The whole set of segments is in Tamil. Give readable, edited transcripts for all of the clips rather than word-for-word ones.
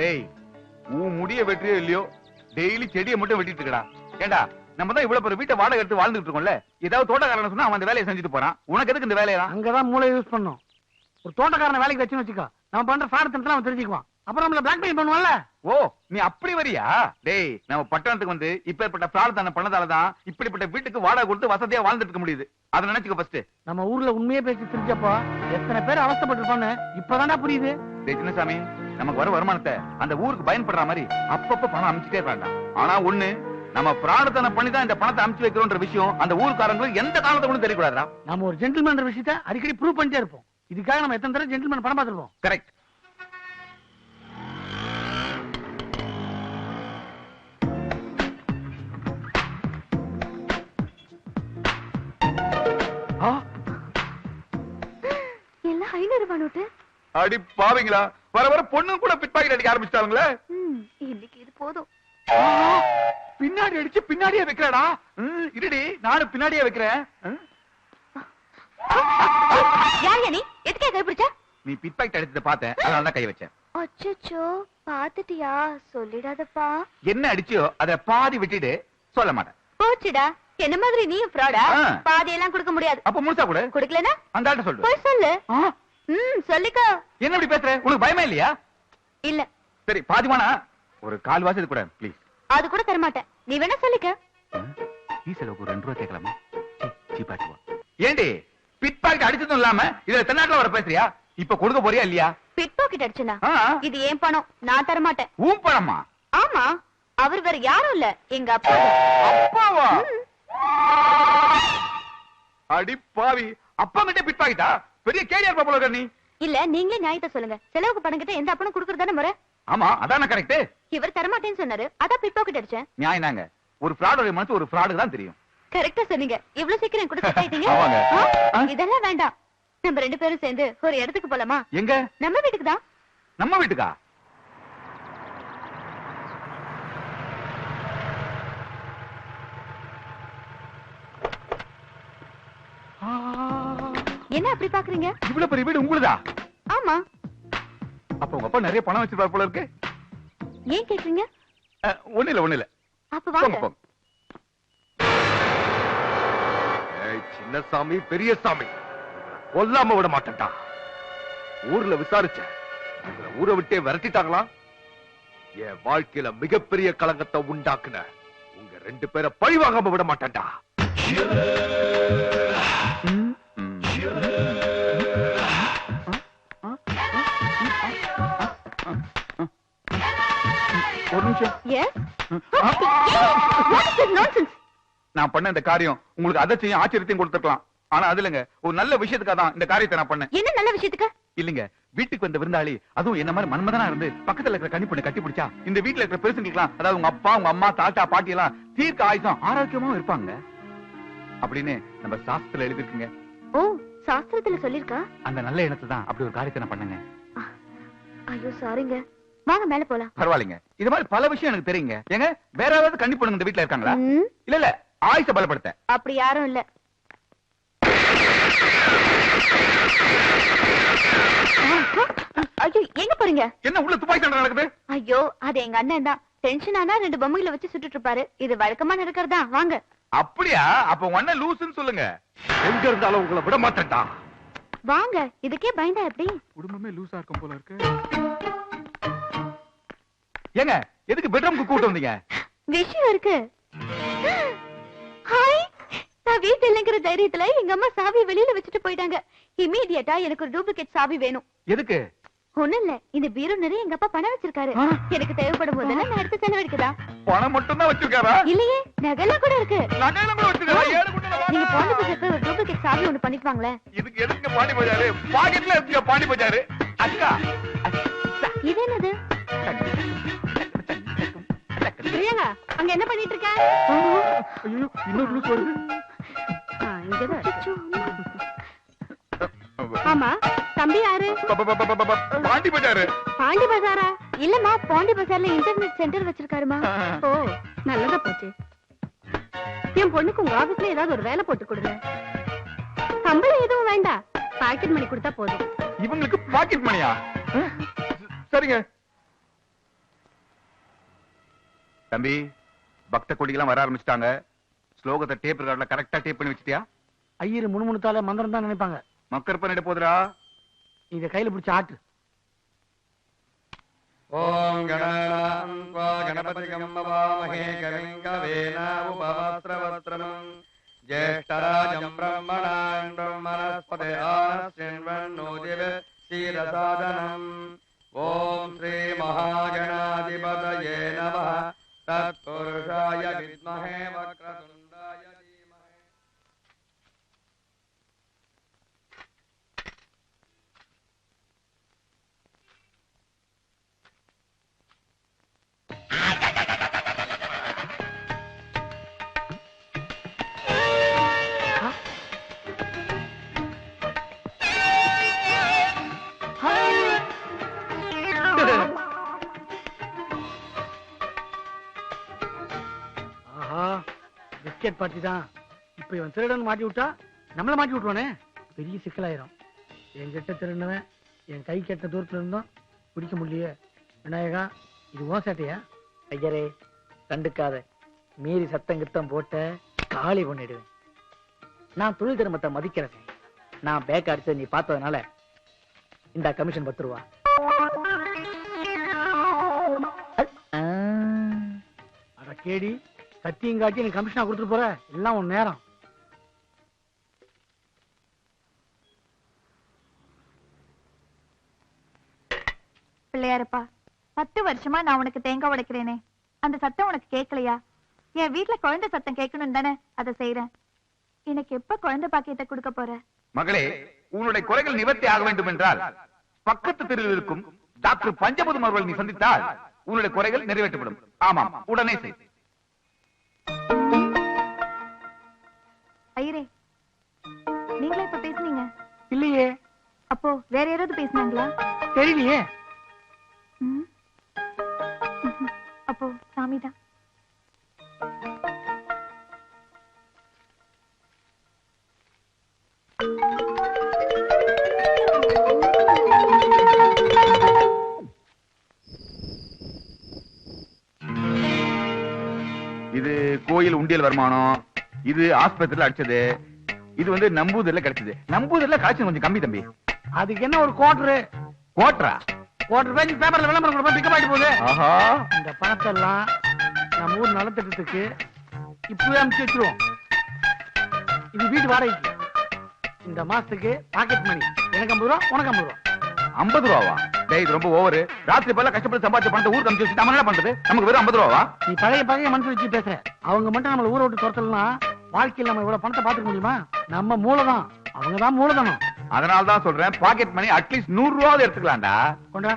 டேய் உன் முடிய வெற்றியோ இல்லையோ டெய்லி செடியை மட்டும் வெட்டிட்டு இருக்கடா. ஏண்டா நம்ம தான் இவ்வளவு பேர் வீட்டை வாடகை எடுத்து வாழ்ந்துட்டு இருக்கோம்ல, ஏதாவது தோட்டக்காரன் சொன்னா அவன் அந்த வேலையை செஞ்சுட்டு போறான். உனக்கு எதுக்கு இந்த வேலையா? அங்கதான் மூளை யூஸ் பண்ணும். ஒரு தோட்டக்காரன வேலைக்கு வச்சுன்னு வச்சுக்கோ, நம்ம பண்ற ஃப்ராட் அவன் தெரிஞ்சுக்குவான். அப்புறம் நம்மள பிளாக்மெயில் பண்ணுவான்ல. ஓ நீ அப்படி வரியா? டேய் நம்ம பட்டணத்துக்கு வந்து இப்பேற்பட்ட பிரார்த்தனை பண்ணதாலதான் இப்படிப்பட்ட வீட்டுக்கு வாடகை கொடுத்து வசதியா வாழ்ந்துட்டு இருக்க முடியுது. அதை நினைச்சுக்க ஃபர்ஸ்ட். நம்ம ஊர்ல உண்மையே பேசி தெரிஞ்சப்போ எத்தனை பேர் அவஸ்தைப்பட்டிருப்பான்னு இப்பதான்டா புரியுது. டேய் சின்னசாமி, நமக்கு வர வருமானத்தை அந்த ஊருக்கு பயன்படுற மாதிரி அப்பப்ப பணம் அமைச்சிட்டே வேண்டாம். ஆனா ஒண்ணு, நம்ம பிரார்த்தனை பண்ணி தான் இந்த பணத்தை அமைச்சு வைக்கிறோன்ற விஷயம் அந்த ஊருக்காரங்களுக்கு எந்த காலத்தை கூட தெரியக்கூடாதா? நம்ம ஒரு ஜென்டில்மேன் விஷயத்தை அடிக்கடி ப்ரூவ் பண்ணிட்டே இருப்போம். இதுக்காக நம்ம எத்தனை தடவை ஜென்டில்மேன் பணம் பார்த்துருப்போம். கரெக்ட். எல்லாம் 500 ரூபாய் நோட்டு. அடி பாவீங்களா, வர வர பொண்ணு கூட பிட் பாக்கெட் அடிக்க ஆரம்பிச்சிட்டாங்களே. இன்னைக்கு இது போதும். பின்னாடி அடிச்சு பின்னாடியே வைக்கிறடா. இருடி நானும் பின்னாடியே வைக்கிறேன். யார் நீ? எதுக்கே கை பிடிச்ச? நீ பிட் பாக்கெட் அடிச்சத பார்த்தேன், அதனால தான் கை வச்சேன். அச்சச்சோ, பாத்துட்டியா? சொல்லிடாதப்பா. என்ன அடிச்சியோ அத பாதி விட்டுடு, சொல்ல மாட்டேன். போச்சுடா, என்ன மாதிரி நீயும் ஃப்ராடா? பாதி எல்லாம் கொடுக்க முடியாது. அப்ப முழுசா கொடு. கொடுக்கலனா அந்த ஆள்கிட்ட சொல்லு. போய் சொல்லு. சொல்லிக்கோ. என்ன இப்படி பேசுற? உனக்கு பயமே இல்லையா? இல்ல. சரி பாதிமானா ஒரு கால் வாசி கூட ப்ளீஸ். அது கூட தர மாட்டேன். நீ வேணா சொல்லிக்க. நீ செலவுக்கு 2 ரூபாய் கேட்கலாமா? சீப்பாட்டு வா. ஏண்டி பிட் பாக்கெட் அடிச்சதும் இல்லாம இதுல தென்னாட்டுல வர பேசுறியா? இப்ப கொடுக்க போறியா இல்லையா? பிட் பாக்கெட் அடிச்சனா? இது ஏன் பணம், நான் தர மாட்டேன். உன் பணமா? ஆமா, அவர் வேற யாரும் இல்ல, எங்க அப்பா. அப்பாவா? அடி பாவி, அப்பா கிட்ட பிட் பாக்கெட்டா? பெரிய கேடியா இருப்பா போல நீ. இல்ல, நீங்களே நியாயத்தை சொல்லுங்க. செலவுக்கு பணம் கிட்ட எந்த அப்பனும் குடுக்கறதானே முறை. ஆமா அதான கரெக்ட். இவர் தர மாட்டேன்னு சொன்னாரு, அதான் பிட் பாக்கெட் அடிச்சேன். நியாயம் தாங்க. ஒரு ஃப்ராடோட மனசு ஒரு ஃப்ராடுக்கு தான் தெரியும். கரெக்டா சொன்னீங்க. இவ்வளவு சீக்கிரம் கூட செட்டாயிட்டீங்க. இதெல்லாம் வேண்டாம், நம்ம 2 பேரும் சேர்ந்து ஒரு இடத்துக்கு போலாமா? எங்க? நம்ம வீட்டுக்கு தான். நம்ம வீட்டுக்கா? என்ன அப்படி பாக்குறீங்க? இவ்வளவு பெரிய வீடு உங்களுதா? ஆமா. அப்ப உங்க அப்பா நிறைய பணம் வச்சிருப்பார் போல இருக்கு. ஏன் கேக்குறீங்க? ஒண்ணு இல்ல. அப்ப வாங்க. சின்னசாமி பெரிய சாமி கொல்லாம விட மாட்டேன்டா. ஊர்ல விசாரிச்சேன், ஊரை விட்டே விரட்டிட்டாங்களா. என் வாழ்க்கையில மிகப்பெரிய களங்கத்தை உண்டாக்குன உங்க 2 பேரை பழிவாகாம விட மாட்டேன்டா. ஒரு நிமிஷம். நான் பண்ண இந்த காரியம் உங்களுக்கு அதிர்ச்சியும் ஆச்சரியத்தையும் கொடுத்துருக்கலாம். ஆனா அது இல்லங்க, ஒரு நல்ல விஷயத்துக்காக தான் இந்த காரியத்தை நான் பண்ணேன். என்ன நல்ல விஷயத்துக்கு? இல்லங்க, வீட்டுக்கு வந்த விருந்தாளி அதுவும் என்ன மாதிரி மன்மதனா இருந்து பக்கத்துல இருக்கிற கன்னி பொண்ணு கட்டி பிடிச்சா இந்த வீட்டுல இருக்கிற பெருசுங்களுக்குலாம், அதாவது உங்க அப்பா உங்க அம்மா தாத்தா பாட்டி எல்லாம் தீர்க்க ஆயுசம் ஆரோக்கியமாவும் இருப்பாங்க அப்படின்னு நம்ம சாஸ்திரத்துல எழுதிருக்குங்க. ஓ, சாஸ்திரத்துல சொல்லிருக்கா? அந்த நல்ல எண்ணத்தை தான் அப்படி ஒரு காரியத்தை நான் பண்ணுங்க. ஐயோ சாரிங்க, வாங்க மேல போலாம். பரவாயில்லைங்க, இது மாதிரி பல விஷயம் எனக்கு தெரியுங்க. ஏங்க வேற ஏதாவது கன்னி பொண்ணுங்க இந்த வீட்டுல இருக்காங்களா? இல்ல ஆயுச பலப்படுத்த. அப்படி யாரும் இல்ல. ஐயோ எங்க போறீங்க? என்ன உள்ள துப்பாக்கி சண்டை நடக்குது? ஐயோ அது எங்க அண்ணன் தான். டென்ஷன் ஆனா 2 பொம்மைகளை வச்சு சுட்டுட்டு இருப்பாரு. இது வழக்கமா நடக்கிறதா. வாங்க. அப்படியா? அப்ப உங்க அண்ணன் லூசுன்னு சொல்லுங்க. எங்க இருந்தாலும் உங்களை விட மாட்டேன்டா. வாங்க. இதுக்கே பயந்தா எப்படி? குடும்பமே லூசா இருக்கும் போல இருக்கு. ஏங்க எதுக்கு பெட்ரூம்க்கு கூட்டு வந்தீங்க? விஷயம் இருக்கு. ஹாய், நான் வீட்டுல இல்லங்கிற தைரியத்துல எங்க அம்மா சாவி வெளியில வச்சுட்டு போயிட்டாங்க. இமீடியட்டா எனக்கு ஒரு டூப்ளிகேட் சாவி வேணும். எதுக்கு? ஒண்ணு இல்ல, இந்த பீரோ நிறைய எங்க அப்பா பணம் வச்சிருக்காரு. எனக்கு தேவைப்படும் போதெல்லாம் நான் எடுத்து செலவழிக்கதா. பணம் மட்டும் தான் வச்சிருக்காரா? இல்லையே, நகைலாம் கூட இருக்கு. நகைலாம் கூட வச்சிருக்காரா? ஏழு குண்டல வாங்க. நீங்க பாண்டி பஜாருக்கு ஒரு டூப்ளிகேட் சாவி ஒன்னு பண்ணிட்டு வாங்களே. இதுக்கு எதுக்கு பாண்டி பஜார்? பாக்கெட்ல இருக்கு பாண்டி பஜார். அக்கா இது என்னது? பிரியங்கா, அங்க என்ன பண்ணிட்டு இருக்க? ஐயோ இன்னொரு லூஸ் வருது. ஆமா, தம்பி யாரு? பாண்டி பஜார். பாண்டி பஜாரா? இல்லம்மா, பாண்டி பஜார்ல இன்டர்நெட் சென்டர் வச்சிருக்காருமா. ஓ, நல்லதா போச்சு. என் பொண்ணுக்கு உங்க ஆபீஸ்ல ஏதாவது ஒரு வேலை போட்டு கொடுங்க. சம்பளம் எதுவும் வேண்டாம், பாக்கெட் மணி கொடுத்தா போதும். இவங்களுக்கு பாக்கெட் மணியா? சரிங்க. தம்பி, பக்த கொடிகள்லாம் வர ஆரம்பிச்சிட்டாங்க. ஸ்லோகத்தை டேப் ரெக்கார்ட்ல கரெக்டா டேப் பண்ணி வச்சிட்டியா? ஐயரு முணுமுணுத்தால மந்திரம் தான் நினைப்பாங்க. மக்கர் பண்ணிட போதுரா. இத கையில பிடிச்ச ஆட்டு. ஓம் கணபதிகம் பவாமஹே கவிம் கவேன உபவஸ்திரவஸ்திரம் ஜேஷ்டராஜம் பிரம்மணான் பிரம்மணஸ்பதே ஆனஸ்யன்வன்னோதிவ சீரசாதனம். ஓம் ஸ்ரீ மகாகணாதிபதயே நமः. தத்புருஷாய வித்மஹே வக்ரதுண்டாய தீமஹி. ஆஹா, பிஸ்கெட் பார்ட்டி தான். இப்ப இவன் திருடன் மாட்டி விட்டா நம்மள மாட்டி விட்டுவானே, பெரிய சிக்கலாயிரும். என்கிட்ட திருடுனவன் என் கை கெட்ட தூரத்துல இருந்தோம், பிடிக்க முடியலையே. விநாயகா, இது ஓ சேட்டையா? ஐயரே, கண்டுக்காத. மீறி சத்தம் கித்தம் போட்ட காலி பண்ணிடுவேன். நான் தொழில் தர்மத்தை மதிக்கிறேன். நான் பேக் அடிச்ச நீ பார்த்ததுனால இந்த கமிஷன் 10 ரூபா. அட கேடி, கத்தியும் காட்டி நீ கமிஷனா கொடுத்துட்டு போற. எல்லாம் உன் நேரம். பிள்ளையாரப்பா, 10 வருஷமா நான் உனக்கு தேங்காய் உடைக்கிறேனே, அந்த சத்தம் உனக்கு கேட்கலையா? என் வீட்டுல குழந்தை சத்தம் கேட்கணும் தானே அதை செய்யறேன். எனக்கு எப்ப குழந்தை பாக்கியத்தை கொடுக்க போற? மகளே, உன்னுடைய குறைகள் நிவர்த்தி ஆக வேண்டும் என்றால் பக்கத்து தெருவில் இருக்கும் டாக்டர் பஞ்சபுதம் அவர்கள் நீ சந்தித்தால் உன்னுடைய குறைகள் நிறைவேற்றப்படும். ஆமாம், உடனே செய். ஐயரே, நீங்களே இப்ப பேசுனீங்க? இல்லையே. அப்போ வேற யாராவது பேசுனாங்களா? தெரியலையே. ம். அப்போ சாமிதான். இது கோயில் உண்டியல் வருமானம், இது ஆஸ்பத்திரியில அடிச்சது, இது வந்து நம்பூதர்ல கிடைச்சது. நம்பூதர்ல காய்ச்சல் கொஞ்சம் கம்மி தம்பி. அதுக்கு என்ன ஒரு கோட்டரு? கோட்டரா? கோட்டர் பேஜ் பேப்பர்ல விளம்பரம் கொடுப்பா, பிக்கப் ஆயிட்டு போகுது. ஆஹா, இந்த பணத்தை எல்லாம் நம்ம ஊர் நலத்திட்டத்துக்கு இப்பவே அனுப்பிச்சு வச்சிருவோம். இது வீட்டு வாடகைக்கு. இந்த மாசத்துக்கு பாக்கெட் மணி எனக்கு 50 ரூபா, உனக்கு 50 ரூபா. 50 ரூபாவா? டேய், இது ரொம்ப ஓவர். ராத்திரி பல்ல கஷ்டப்பட்டு சம்பாதிச்ச பணத்தை ஊருக்கு அனுப்பிச்சு வச்சுட்டு நம்ம என்ன பண்றது? நமக்கு வெறும் 50 ரூபாவா? நீ பழைய பழைய மனசு வச்சு பேசுற. அவங்க மட்டும் நம்மள ஊரை விட்டு துரத்தலாம், வாழ்க்கையில் நம்ம இவ்வளவு பணத்தை பாத்துக்க முடியுமா? நம்ம மூலதான், அவங்கதான் மூலதனம். அதனால தான் சொல்றேன், பாக்கெட் மணி அட்லீஸ்ட் 100 ரூபாவது எடுத்துக்கலாம்டா. கொண்டா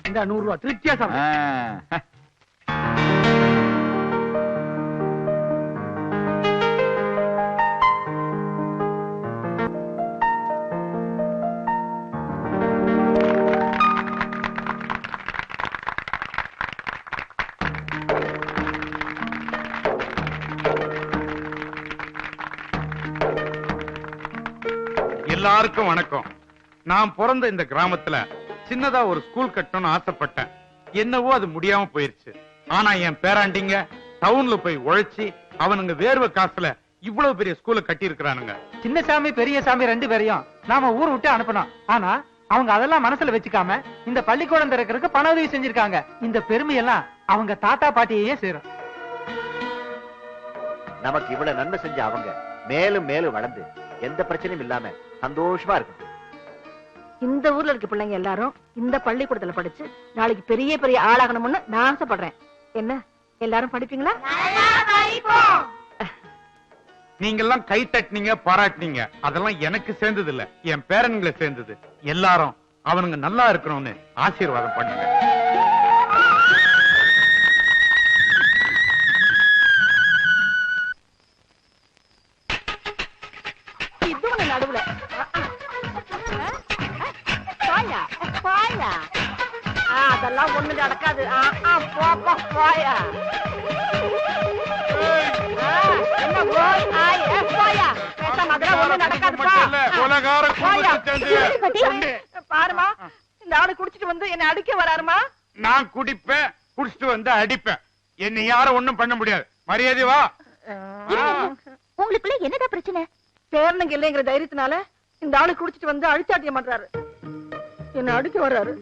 இந்த 100 ரூபா திருப்தியா சாப்பிடு. எல்லாருக்கும் வணக்கம். நான் பிறந்த இந்த கிராமத்துல சின்னதா ஒரு ஸ்கூல் கட்டணும்னு ஆசைப்பட்டேன். என்னவோ அது முடியாம போயிருச்சு. ஆனா என் பேராண்டிங்க டவுன்ல போய் உழைச்சி அவனுங்க வேர்வை காசுல இவ்வளவு பெரிய ஸ்கூலை கட்டி இருக்கிறானுங்க. சின்ன சாமி பெரிய சாமி 2 பேரையும் நாம ஊர் விட்டு அனுப்பணும். ஆனா அவங்க அதெல்லாம் மனசுல வச்சுக்காம இந்த பள்ளிக்கூடம் திறக்கிறதுக்கு பண உதவி செஞ்சிருக்காங்க. இந்த பெருமையெல்லாம் அவங்க தாத்தா பாட்டியே சேரும். நமக்கு இவ்வளவு நன்மை செஞ்ச அவங்க மேலும் மேலும் வளர்ந்து எந்த பிரச்சனையும் இல்லாம சந்தோஷமா இருக்கும். இந்த ஊர்ல இருக்க பிள்ளைங்க எல்லாரும் இந்த பள்ளிக்கூடத்துல படிச்சு நாளைக்கு பெரிய பெரிய ஆளாகணும்னு நான் ஆசைப்படுறேன். என்ன எல்லாரும் படிப்பீங்களா? நீங்க எல்லாம் கை தட்டினீங்க, பாராட்டினீங்க. அதெல்லாம் எனக்கு சேர்ந்தது இல்ல, என் பேரன்களை சேர்ந்தது. எல்லாரும் அவனுங்க நல்லா இருக்கணும்னு ஆசீர்வாதம் பண்ணுங்க. இதுவும் நடுவுல பாயா அதெல்லாம் ஒண்ணு நடக்காது. பாயா என்ன பாயா ஒண்ணு நடக்காதுப்பா. பாருமா, இந்த ஆளு குடிச்சிட்டு வந்து என்ன அடிக்க வராருமா. நான் குடிப்பேன், புடிச்சிட்டு வந்து அடிப்பேன். என்னை யாரும் ஒண்ணும் பண்ண முடியாது. மரியாதை வா. உங்களுக்குள்ள என்னதான் பிரச்சனை? பேரனுங்க இல்லைங்கிற தைரியத்தினால இந்த ஆளு குடிச்சிட்டு வந்து அழிச்சாட்டிய மாட்டாரு. என்ன அடிக்க வர்றாரு.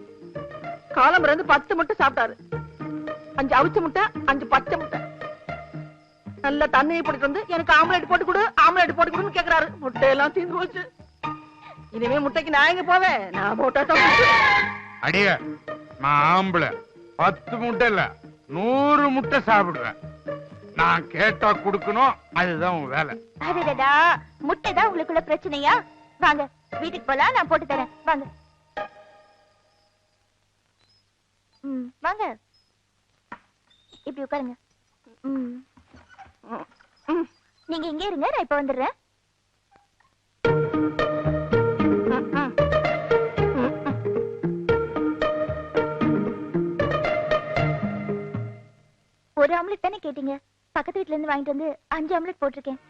காலம் இருந்து 10 முட்டை சாப்பிட்டாரு. 5 அவிச்ச முட்டை, 5 பச்சை முட்டை. நல்ல தண்ணியை போட்டு வந்து எனக்கு ஆம்லேட் போட்டு கொடு, ஆம்லேட் போட்டு கொடுன்னு கேக்குறாரு. முட்டையெல்லாம் தீர்ந்து போச்சு. இனிமே முட்டைக்கு நான் எங்க போவேன்? நான் போட்டா தான். அடிய, நான் ஆம்பளை. 10 முட்டை இல்ல 100 முட்டை சாப்பிடுவேன். நான் கேட்டா குடுக்கணும், அதுதான் உன் வேலை. அதுடா முட்டை தான் உங்களுக்குள்ள பிரச்சனையா? வாங்க வீட்டுக்கு போலாம், நான் போட்டு தரேன். வாங்க வாங்க, இப்படி உட்காருங்க. நீங்க இங்கே இருங்க, நான் இப்ப வந்துடுறேன். ஒரு ஆம்லெட் தானே கேட்டீங்க? பக்கத்து வீட்ல இருந்து வாங்கிட்டு வந்து 5 ஆம்லெட் போட்டிருக்கேன்.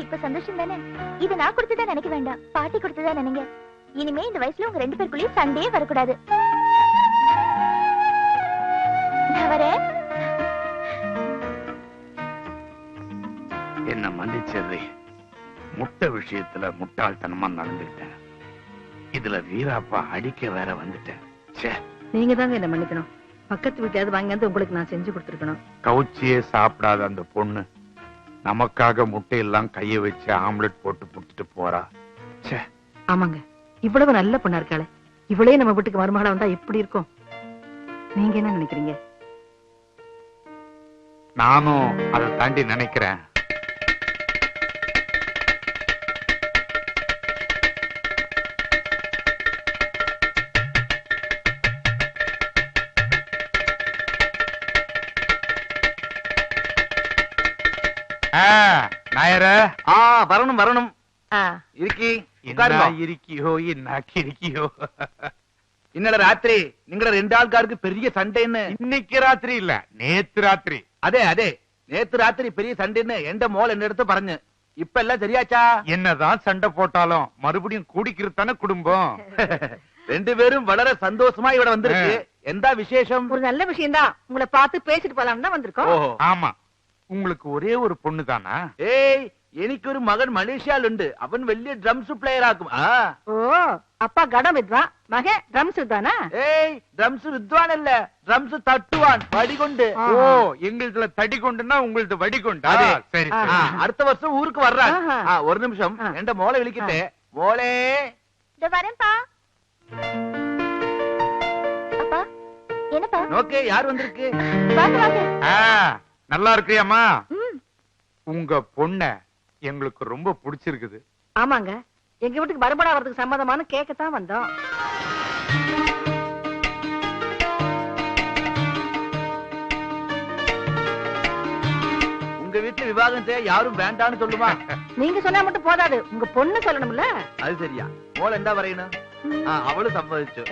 இப்ப சந்தோஷம் தானே? இது நான் கொடுத்ததா நினைக்க வேண்டாம், பாட்டி கொடுத்ததா நினைங்க. இனிமே இந்த வயசுல உங்க 2 பேருக்குள்ளேயும் சண்டையே வரக்கூடாது. நான் வரேன். என்ன மன்னிச்சிடுறே. முட்டை விஷயத்துல முட்டாள்தனமா நடந்துட்டேன். இதுல வீராப்பா அடிக்க வேற வந்துட்டேன். நீங்க தாங்க என்ன மன்னிக்கணும். பக்கத்து வீட்டையாவது வாங்கி வந்து உங்களுக்கு நான் செஞ்சு கொடுத்துருக்கணும். கவுச்சியே சாப்பிடாத அந்த பொண்ணு நமக்காக முட்டையெல்லாம் கைய வச்சு ஆம்லெட் போட்டு புடிச்சிட்டு போறா. ஆமாங்க, இவ்வளவு நல்ல பொண்ணா இருக்காளே, இவளே நம்ம வீட்டுக்கு மருமகளா வந்தா எப்படி இருக்கும்? நீங்க என்ன நினைக்கிறீங்க? நானும் அதை தாண்டி நினைக்கிறேன். நாயர வரணும் வரணும். இருக்கி இருக்கியோ என்னாக்கி இருக்கியோ. இன்னல ராத்திரி நீங்க 2 ஆள்காருக்கு பெரிய சண்டைன்னு. இன்னைக்கு ராத்திரி இல்ல, நேத்து ராத்திரி. அதே அதே நேத்து ராத்திரி பெரிய சண்டைன்னு எந்த மோல் என்ன எடுத்து பாருங்க. இப்ப எல்லாம் சரியாச்சா? என்னதான் சண்டை போட்டாலும் மறுபடியும் கூடிக்கிறது தானே குடும்பம். 2 பேரும் வளர சந்தோஷமா இவட வந்திருக்கு. எந்த விசேஷம்? ஒரு நல்ல விஷயம் தான். உங்களை பார்த்து பேசிட்டு போலாம் தான் வந்திருக்கோம். ஆமா, உங்களுக்கு ஒரே ஒரு பொண்ணு தானா? ஏய், எனக்கு ஒரு மகன் மலேசியால உண்டு. அவன் வெளிய ட்ரம்ஸ் பிளேயர் ஆகும். ஓ, அப்பா கடம் வித்வான், மகன் ட்ரம்ஸ் வித்வானா? ஏய், ட்ரம்ஸ் வித்வான் இல்ல, ட்ரம்ஸ் தட்டுவான் வடிகொண்டு. ஓ, எங்களுதுல தடி கொண்டுன்னா உங்களுது வடிகொண்டா? சரி, அடுத்த வருஷம் ஊருக்கு வர்றான். ஒரு நிமிஷம், என்ற மோளை விழிக்கிட்டே. மோளே இதோ வரேன்ப்பா. அப்பா என்னப்பா? ஓகே, யார் வந்திருக்கு? வாங்க வாங்க. நல்லா இருக்கியாமா? உங்க பொண்ண எங்களுக்கு ரொம்ப பிடிச்சிருக்குது. ஆமாங்க, எங்க வீட்டுக்கு மறுபடியும் வரதுக்கு சம்மதமான கேட்கத்தான் வந்தோம். உங்க வீட்டுல விவாகம் செய்ய யாரும் வேண்டான்னு சொல்லுமா? நீங்க சொன்னா மட்டும் போதாது, உங்க பொண்ணு சொல்லணும்ல. அது சரியா? மோள என்ன வரையணும்? அவளும் சம்மதிச்சு.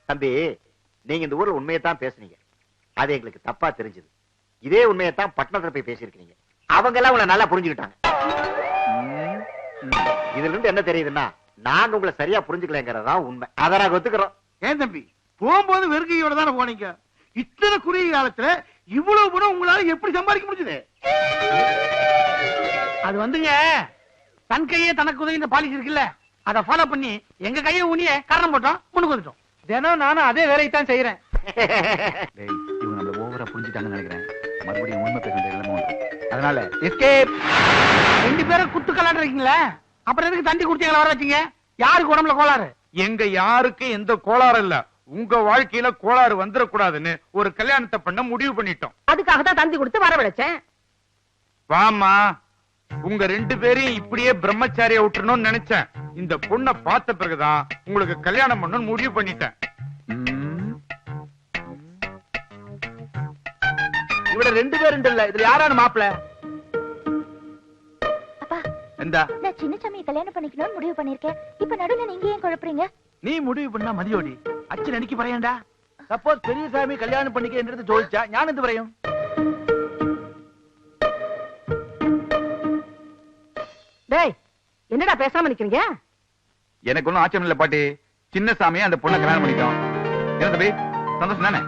தம்பி, நீங்க இந்த ஊர்ல உண்மையத்தான் பேசுனீங்க. அது எங்களுக்கு தப்பா தெரிஞ்சது. இதே உண்மையத்தான் பட்டணத்துல போய் பேசியிருக்கீங்க. அவங்க எல்லாம் உங்களை நல்லா புரிஞ்சுக்கிட்டாங்க. இதுல இருந்து என்ன தெரியுதுன்னா, நாங்க உங்களை சரியா புரிஞ்சுக்கலங்கிறதா உண்மை. அதை நாங்க ஒத்துக்கிறோம். ஏன் தம்பி, போகும்போது வெறுங்கையோட தானே போனீங்க. இத்தனை குறுகிய காலத்துல இவ்வளவு பணம் உங்களால எப்படி சம்பாதிக்க முடிஞ்சது? அது வந்துங்க, தன் கையே தனக்கு உதவி பாலிசி இருக்குல்ல, அதை ஃபாலோ பண்ணி எங்க கையை ஊனிய காரணம் போட்டோம், முன்னுக்கு வந்துட்டோம். தினம் நானும் அதே வேலையை தான் செய்யறேன். இவங்க நம்மள ஓவரா புரிஞ்சுட்டாங்கன்னு நினைக்கிறேன். மறுபடியும் உண்மை பேச வேண்டிய நிலைமை உண்டு. அதனால எஸ்கேப். 2 பேரும் குத்து கலாட்டு இருக்கீங்களா? அப்புறம் எதுக்கு தண்டி குடிச்சீங்களா வர வச்சீங்க? யாருக்கு உடம்புல கோளாறு? எங்க யாருக்கு எந்த கோளாறு இல்ல. உங்க வாழ்க்கையில கோளாறு வந்துடக்கூடாதுன்னு ஒரு கல்யாணத்தை பண்ண முடிவு பண்ணிட்டோம். அதுக்காக தான் தந்தி கொடுத்து வரவழைச்சேன். வாமா, உங்க 2 பேரையும் இப்படியே பிரம்மச்சாரியா விட்டுறணும்னு நினைச்சேன். இந்த பொண்ணை பார்த்த பிறகுதான் உங்களுக்கு கல்யாணம் பண்ணணும்னு முடிவு பண்ணிட்டேன். இவட 2 பேரும் இல்ல, இதுல யாரான மாப்பிள்ள? அப்பா எந்தா நான் சின்னசாமியை கல்யாணம் பண்ணிக்கணும்னு முடிவு பண்ணிருக்கேன். இப்ப நடுவுல நீங்க ஏன் குழப்பறீங்க? நீ முடிவு பண்ணா மதியோடி அச்சு நடிக்க பறையண்டா. சப்போஸ் பெரியசாமி கல்யாணம் பண்ணிக்கிறது ஜோதிச்சா ஞானம் എന്ത് പറയും? டேய் என்னடா பேசாம நிக்கிறீங்க? எனக்கு ஒண்ணும் ஆச்சரியம் இல்ல பாட்டி. சின்னசாமியை அந்த பொண்ணை கல்யாணம் பண்ணிட்டோம். என்ன தம்பி சந்தோஷம் தானே?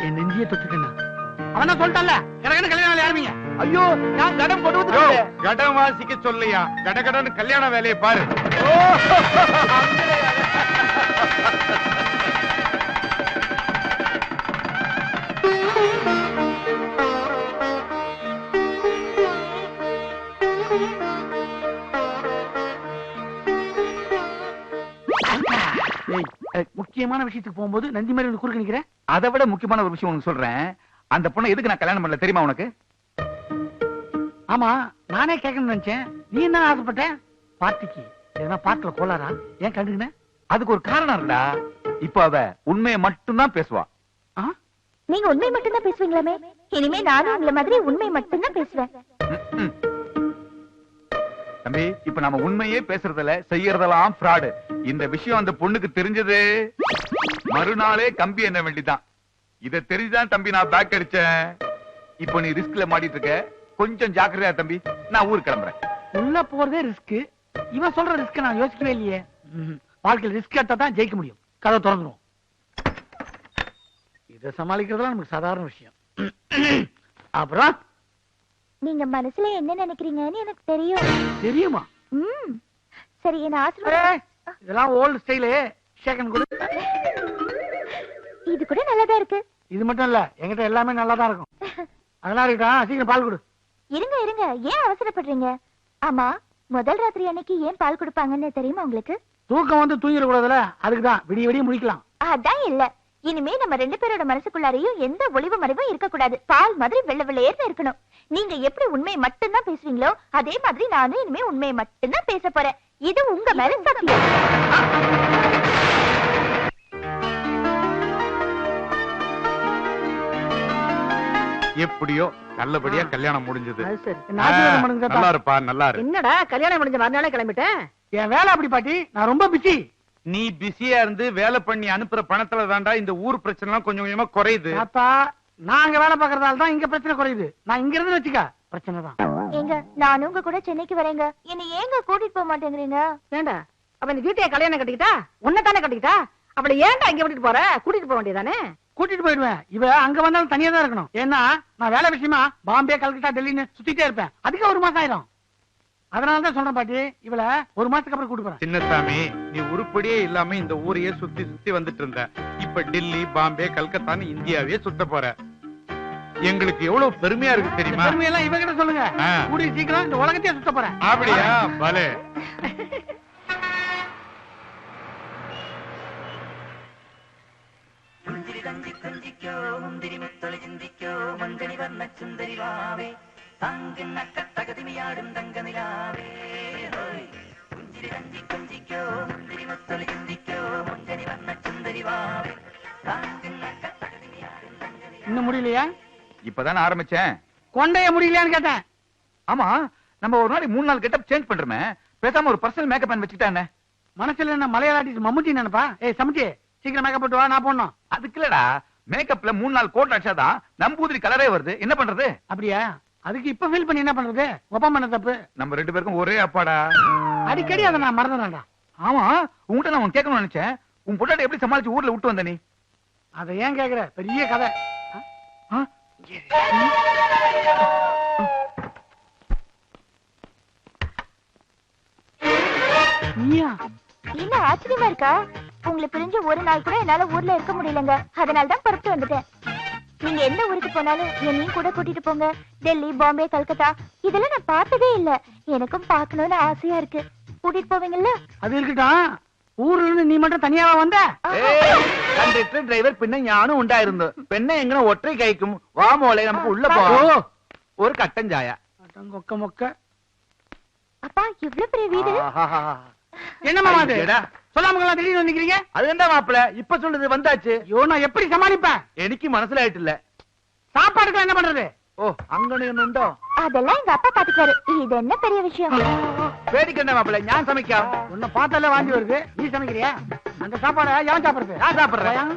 என் நெஞ்சியை தொட்டுக்கண்ணா. அவன் சொல்லிட்டான்ல எனக்கு கல்யாணம் வேலை ஆரம்பிங்க. ஐயோ நான் கடன் கொண்டு வந்து கடன் வாசிக்க சொல்லையா, கடகடன்னு கல்யாண வேலையை பாரு. முக்கியமான விஷயத்துக்கு போகும்போது நந்தி மாதிரி குறுக்க நிக்கிறேன். அதை விட முக்கியமான ஒரு விஷயம் உனக்கு சொல்றேன். அந்த பொண்ணை எதுக்கு நான் கல்யாணம் பண்ணல தெரியுமா உனக்கு? ஆமா நானே கேட்கணும்னு நினைச்சேன். நீ என்ன ஆசைப்பட்ட? பார்ட்டிக்கு எதனா பார்க்கல கோளாரா? ஏன் கண்டுக்கின? அதுக்கு ஒரு காரணம் இருக்குடா. இப்ப அவ உண்மையை மட்டும்தான் பேசுவா. நீங்க உண்மை மட்டும் தான் பேசுவீங்களாமே? இனிமே நானும் உங்களை மாதிரி உண்மை மட்டும் தான் பேசுவேன். தம்பி இப்ப நம்ம உண்மையே பேசுறதுல செய்யறதெல்லாம் ஃப்ராடு. இந்த விஷயம் அந்த பொண்ணுக்கு தெரிஞ்சது மறுநாளே கம்பி என்ன வேண்டிதான். இத தெரிஞ்சுதான் தம்பி நான் பேக் அடிச்சேன். இப்ப நீ ரிஸ்க்ல மாட்டிட்டு இருக்க. கொஞ்சம் ஜாக்கிரதையா தம்பி. நான் ஊருக்கு கிளம்புறேன். உள்ள போறதே ரிஸ்க். இவன் சொல்ற ரிஸ்க் நான் யோசிக்கவே இல்லையே. வாழ்க்கையில் ரிஸ்க் எடுத்தா தான் ஜெயிக்க முடியும். கதை திறந்துடும். இதை சமாளிக்கிறதுலாம் நமக்கு சாதாரண விஷயம். அப்புறம் நீங்க மனசுல என்ன நினைக்கிறீங்கன்னு எனக்கு தெரியும். தெரியுமா? சரி என்ன ஆசீர்வாதம். இதெல்லாம் ஓல்ட் ஸ்டைலு. ஷேக்கன் கொடு. இது கூட நல்லாதான் இருக்கு. இது மட்டும் இல்ல, என்கிட்ட எல்லாமே நல்லா தான் இருக்கும். அதெல்லாம் இருக்கா? சீக்கிரம் பால் கொடு. இருங்க இருங்க, ஏன் அவசரப்படுறீங்க? ஆமா, முதல் ராத்திரி அன்னைக்கு ஏன் பால் கொடுப்பாங்கன்னு தெரியுமா உங்களுக்கு? தூக்கம் வந்து தூங்கிட கூடாதுல, அதுக்குதான். விடிய விடிய முடிக்கலாம். அதான் இல்ல. இனிமே நம்ம 2 பேரோட மனசுக்குள்ளாரையும் எந்த ஒளிவு மறைவும் இருக்க கூடாது. பால் மாதிரி வெள்ளை வெள்ளையேர்னு இருக்கணும். நீங்க எப்படி உண்மையை மட்டும்தான் பேசுவீங்களோ அதே மாதிரி நானும் இனிமே உண்மையை மட்டும்தான் பேச போறேன். இது உங்க மேல சத்தியம். எப்படியோ நல்லபடியா கல்யாணம் முடிஞ்சது. அது சரி. நல்லா இருப்பா, நல்லா இரு. என்னடா கல்யாணம் முடிஞ்ச மறுநாளே கிளம்பிட்டேன்? என் வேலை அப்படி பாட்டி. நான் ரொம்ப பிஸி. நீ பிஸியா இருந்து வேலை பண்ணி அனுப்புற பணத்துல தாண்டா இந்த ஊர் பிரச்சனை எல்லாம் கொஞ்சம் கொஞ்சமா குறையுது. அப்பா நாங்க வேலை பாக்குறதால தான் இங்க பிரச்சனை குறையுது. நான் இங்க இருந்து வச்சுக்க பிரச்சனை தான். ஏங்க நானும் உங்க கூட சென்னைக்கு வரேங்க. என்ன ஏங்க கூட்டிட்டு போக மாட்டேங்கிறீங்க? ஏண்டா அப்ப இந்த வீட்டையே கல்யாணம் கட்டிக்கிட்டா? உன்னை தானே கட்டிக்கிட்டா? அப்படி ஏன்டா இங்க விட்டுட்டு போற? கூட்டிட்டு போக வேண்டியதானே? கூட்டிட்டு போயிடுவேன். இவ அங்க வந்தாலும் தனியா தான் இருக்கணும். ஏன்னா நான் வேலை விஷயமா பாம்பே, கல்கட்டா, டெல்லின்னு சுத்திட்டே இருப்பேன். அதுக்கு 1 மாசம் ஆயிரும். அதனாலதான் சொல்றேன் பாட்டி, இவள 1 மாசத்துக்கு அப்புறம் கூட்டு போறேன். சின்னசாமி, நீ உருப்படியே இல்லாம இந்த ஊரையே சுத்தி சுத்தி வந்துட்டு இருந்த. இப்ப டெல்லி, பாம்பே, கல்கத்தான்னு இந்தியாவே சுத்த போற. எங்களுக்கு எவ்வளவு பெருமையா இருக்கு தெரியுமா? பெருமையெல்லாம் இவகிட்ட சொல்லுங்க. கூடிய சீக்கிரம் இந்த உலகத்தையே சுத்த போறேன். அப்படியா? பலே. இன்னும் முடியலையா? இப்பதானே ஆரம்பிச்சேன். கொண்டைய முடியலையான்னு கேட்டேன். ஆமா, நம்ம ஒரு நாளைக்கு 3 நாள் கெட்டப் சேஞ்ச் பண்றோமே. பேசாம ஒரு பர்சனல் மேக்கப் மேன் வச்சுக்கிட்டா என்ன? மனசுல என்ன மலையாளி மம்முட்டி நினைப்பா? ஏய் சமச்சி, சீக்கிரம் மேக்கப் போட்டு வா, நான் போடணும். அதுக்கு இல்லடா, மேக்கப்ல 3 நாள் கோட் அடிச்சாதான் நம்பூதிரி கலரே வருது. என்ன பண்றது? அப்படியா? அதுக்கு இப்ப ஃபீல் பண்ணி என்ன பண்றது? ஒப்பம் பண்ண தப்பு. நம்ம 2 பேருக்கும் ஒரே அப்பாடா. அடிக்கடி அதை நான் மறந்துடுறேன்டா. ஆமா, உன்கிட்ட நான் கேட்கணும்னு நினைச்சேன். உன் பொட்டாட்டி எப்படி சமாளிச்சு ஊர்ல விட்டு வந்த நீ? அதை ஏன் கேக்குற? பெரிய கதை. இல்ல ஆச்சரியமா இருக்கா? உங்களை பிரிஞ்சு ஒரு நாள் கூட என்னால ஊர்ல இருக்க முடியலங்க. அதனாலதான் புறப்பட்டு வந்துட்டேன். நீங்க எந்த ஊருக்கு போனாலும் என்னையும் கூட கூட்டிட்டு போங்க. டெல்லி, பாம்பே, கல்கத்தா இதெல்லாம் நான் பார்த்ததே இல்ல. எனக்கும் பார்க்கணும்னு ஆசையா இருக்கு. கூட்டிட்டு போவீங்கல்ல? அது இருக்கட்டும். ஊர்ல இருந்து நீ மட்டும் தனியாவா வந்த? கண்டக்டர் டிரைவர் பின்ன ஞானும் உண்டாയിരുന്നു. பெண்ணை எங்கன ஒற்றை கைக்கும். வா மோளே, நமக்கு உள்ள போவோம். ஒரு கட்டன் சாயா. மொக்க மொக்க. அப்பா இவ்ளோ பெரிய வீடு. என்னமா அது? சொல்லாமங்களா திடீர்னு நிக்கிறீங்க? அது என்ன மாப்பிள இப்ப சொல்லுது வந்தாச்சு. ஐயோ, நான் எப்படி சமாளிப்பேன்? எனக்கு மனசுல ஆயிட்டு இல்ல. சாப்பாடுக்கு என்ன பண்றது? ஓ, அங்கன்னு உண்டோ? அதெல்லாம் எங்க அப்பா பாத்துக்காரு. இது என்ன பெரிய விஷயம்? பேடிக்கண்ட மாப்பிள்ள ஞான் சமைக்கா உன்னை பார்த்தாலே வாந்தி வருது, நீ சமைக்கிறியா? அந்த சாப்பாடை எவன் சாப்பிடுறது? நான் சாப்பிடுறேன்.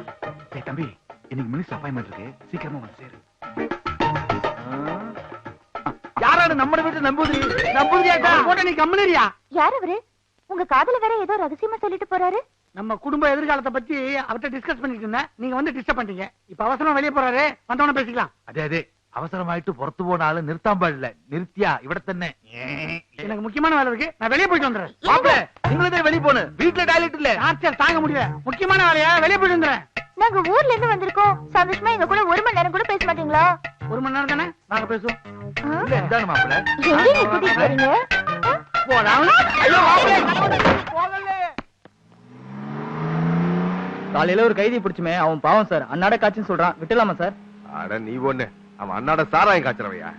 டேய் தம்பி, இன்னைக்கு மினிஸ்டர் அப்பாயின்மெண்ட் இருக்கு, சீக்கிரமா வந்து சேரு. யாராவது நம்ம வீட்டு நம்புதிரியாட்டா போட்ட நீ கம்முனியா? யார் அவரு? உங்க காதுல வேற ஏதோ ரகசியமா சொல்லிட்டு போறாரு. நம்ம குடும்ப எதிர்காலத்தை பத்தி அவர்கிட்ட டிஸ்கஸ் பண்ணிட்டு இருந்தேன், நீங்க வந்து டிஸ்டர்ப் பண்ணிட்டீங்க. இப்ப அவசரமா வெளியே போறாரு, வந்தவன பேசிக்கலாம். அதே அவசரமாயிட்டு புறத்து போனாலும் நிறுத்தாம இல்ல, நிறுத்தியா இவிட തന്നെ. எனக்கு முக்கியமான வேலை இருக்கு, நான் வெளியே போயிட்டு வந்துடுறேன். மாப்பிள்ள நீங்களும் வெளியே போன, வீட்டுல டாய்லெட் இல்ல. டார்ச்சர் தாங்க முடியல, முக்கியமான வேலையா வெளியே போயிட்டு வந்துடுறேன். நாங்க ஊர்ல இருந்து வந்திருக்கோம். சந்தோஷமா எங்க கூட 1 மணி நேரம் கூட பேச மாட்டீங்களா? 1 மணி நேரம் தானே, நாங்க பேசுவோம். இல்ல இந்தாங்க மாப்பிள்ள. எங்க கூட்டிட்டு போறீங்க? காலையில ஒரு கைதி பிடிச்சுமே, அவன் பாவம் சார், அன்னாட காட்சின்னு சொல்றான், விட்டுலாமா சார்? அட நீ ஒண்ணு, அவன் அண்ணாட சாராயம் காய்ச்சறவையா?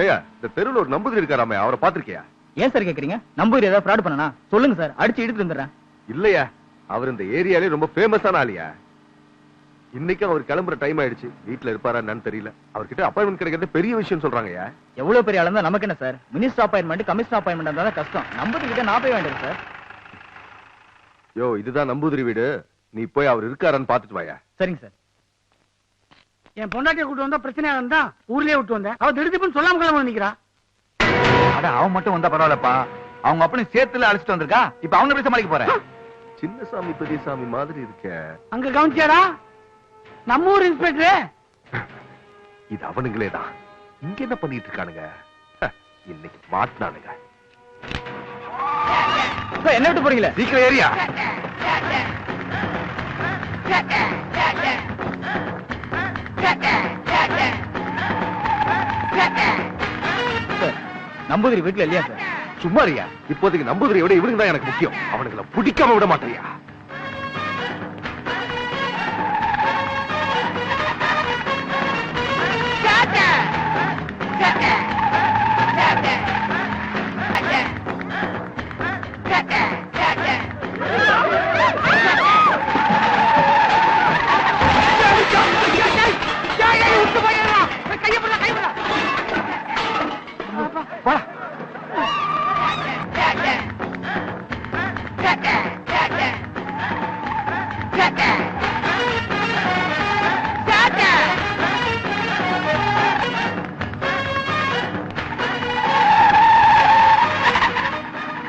ஏயா, இந்த தெருவுல ஒரு நம்பூதிரி இருக்காராமே, அவரை பாத்திருக்கியா? ஏன் சார் கேக்குறீங்க? நம்பூரி ஏதாவது ஃப்ராட் பண்ணனா சொல்லுங்க சார், அடிச்சு இழுத்து வந்துடுறேன். இல்லையா, அவர் இந்த ஏரியாலே ரொம்ப ஃபேமஸான ஆளியா. இன்னைக்கு அவர் கிளம்புற டைம் ஆயிடுச்சு, வீட்டுல இருப்பாரா என்னன்னு தெரியல. அவர்கிட்ட அப்பாயின்மெண்ட் கிடைக்கிறது பெரிய விஷயம் சொல்றாங்கயா. எவ்வளவு பெரிய ஆளா இருந்தா நமக்கு என்ன sir? Minister appointment, commissioner appointment இருந்தா தான் கஷ்டம். நம்பூதிரி கிட்ட நான் போய் வேண்டியது சார். யோ, இதுதான் நம்பூதிரி வீடு, நீ போய் அவர் இருக்காரான்னு பாத்துட்டு வாயா. சரிங்க சார். என் பொண்டாட்டியை கூட்டு வந்தா பிரச்சனையா இருந்தா ஊர்லயே விட்டு வந்தேன், அவ திடுதிப்புன்னு சொல்லாம கிளம்ப நிக்கிறா. அட அவன் மட்டும் வந்தா பரவாயில்லப்பா, அவங்க அப்பனு சேர்த்துல அழைச்சிட்டு வந்திருக்கா, இப்ப அவங்க எப்படி சமாளிக்க போறேன்? சின்னசாமி பெரியசாமி மாதிரி இருக்க. அங்க கவனிச்சாரா நம்ம ஊர் இன்ஸ்பெக்டர்? இது அவனுங்களே தான். இங்க என்ன பண்ணிட்டு இருக்கானுங்க? இன்னைக்கு மாட்டினானுங்க. என்ன விட்டு போறீங்களே? சீக்கிரம் ஏரியா. நம்பூதிரி வீட்டுல இல்லையா சார்? சும்மாரியா, இப்போதைக்கு நம்பூதிரியை விட இவனுக்கு தான் எனக்கு முக்கியம். அவனுங்களை பிடிக்காம விட மாட்டேறியா?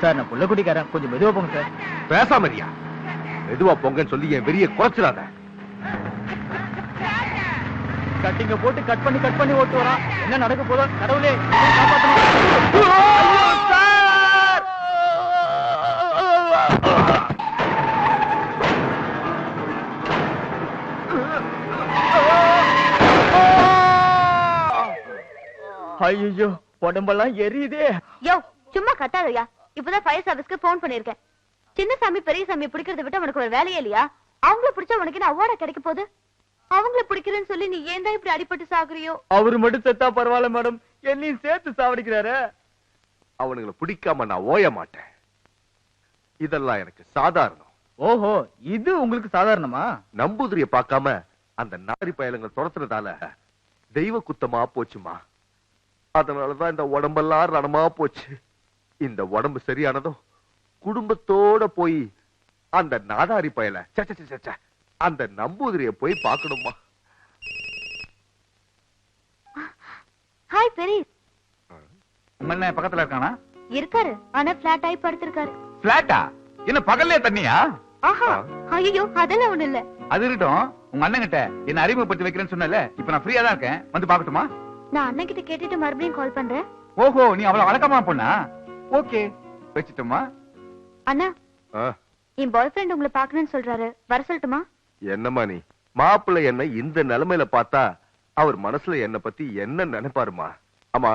சார் நான் புள்ள குட்டிக்காரன், கொஞ்சம் மெதுவா போங்க சார். பேசாம இருயா. மெதுவா பொங்கன்னு சொல்லி என் வெறிய குறைச்சிடாத. கட்டிங்க போட்டு கட் பண்ணி ஓட்டு வரான். என்ன நடக்க போதோ கடவுளே ஐயோ உடம்பெல்லாம் எரியுதே. யோ சும்மா கத்தாதயா, இப்பதான் ஃபயர் சர்வீஸ்க்கு போன் பண்ணிருக்கேன். சின்னசாமி பெரியசாமி பிடிக்கிறத விட்டு உனக்கு ஒரு வேலையே இல்லையா? அவங்கள பிடிச்சா உனக்கு என்ன அவார்டா கிடைக்க போகுது? அவங்கள பிடிக்கிறேன்னு சொல்லி நீ ஏன் தான் இப்படி அடிபட்டு சாகுறியோ? அவரு மட்டும் செத்தா பரவாயில்ல மேடம், என்னையும் சேர்த்து சாவடிக்கிறாரு. அவனுங்களை பிடிக்காம நான் ஓய மாட்டேன். இதெல்லாம் எனக்கு சாதாரணம். ஓஹோ, இது உங்களுக்கு சாதாரணமா? நம்பூதிரிய பார்க்காம அந்த நாரி பயலங்கள் துரத்துறதால தெய்வ குத்தமா போச்சுமா. அதனாலதான் இந்த உடம்பெல்லாம் ரணமா போச்சு. இந்த உடம்பு சரியானதும் குடும்பத்தோட போய் அந்த நாதாரி பயல அந்த நம்பூதிரிய போய் பார்க்கணுமா. ஹாய் பெரிய. உங்க அண்ணன் பக்கத்துல இருக்கானா? இருக்காரு, ஆனா பிளாட் ஆகி படுத்திருக்காரு. பிளாட்டா? என்ன பகல்லே தண்ணியா? ஆஹா, ஐயோ அதெல்லாம் ஒண்ணு இல்ல. அது இருக்கட்டும், உங்க அண்ணன் கிட்ட என்ன அறிமுகப்படுத்தி வைக்கிறேன்னு சொன்னல, இப்ப நான் ஃப்ரீயா தான் இருக்கேன், வந்து பாக்கட்டுமா? நான் அண்ணன் கிட்ட கேட்டுட்டு மறுபடியும் கால் பண்றேன். ஓஹோ, நீ அவ்வளவு வழக்கமா பொண்ணா? ஓகே, வச்சுட்டோமா? அண்ணா, என் பாய் ஃப்ரெண்ட் உங்களை பாக்கணும்னு சொல்றாரு, வர சொல்லட்டுமா? என்னம்மா நீ? மாப்பிள்ளை என்ன இந்த நிலைமையில பார்த்தா அவர் மனசுல என்ன பத்தி என்ன நினைப்பாருமா? ஆமா,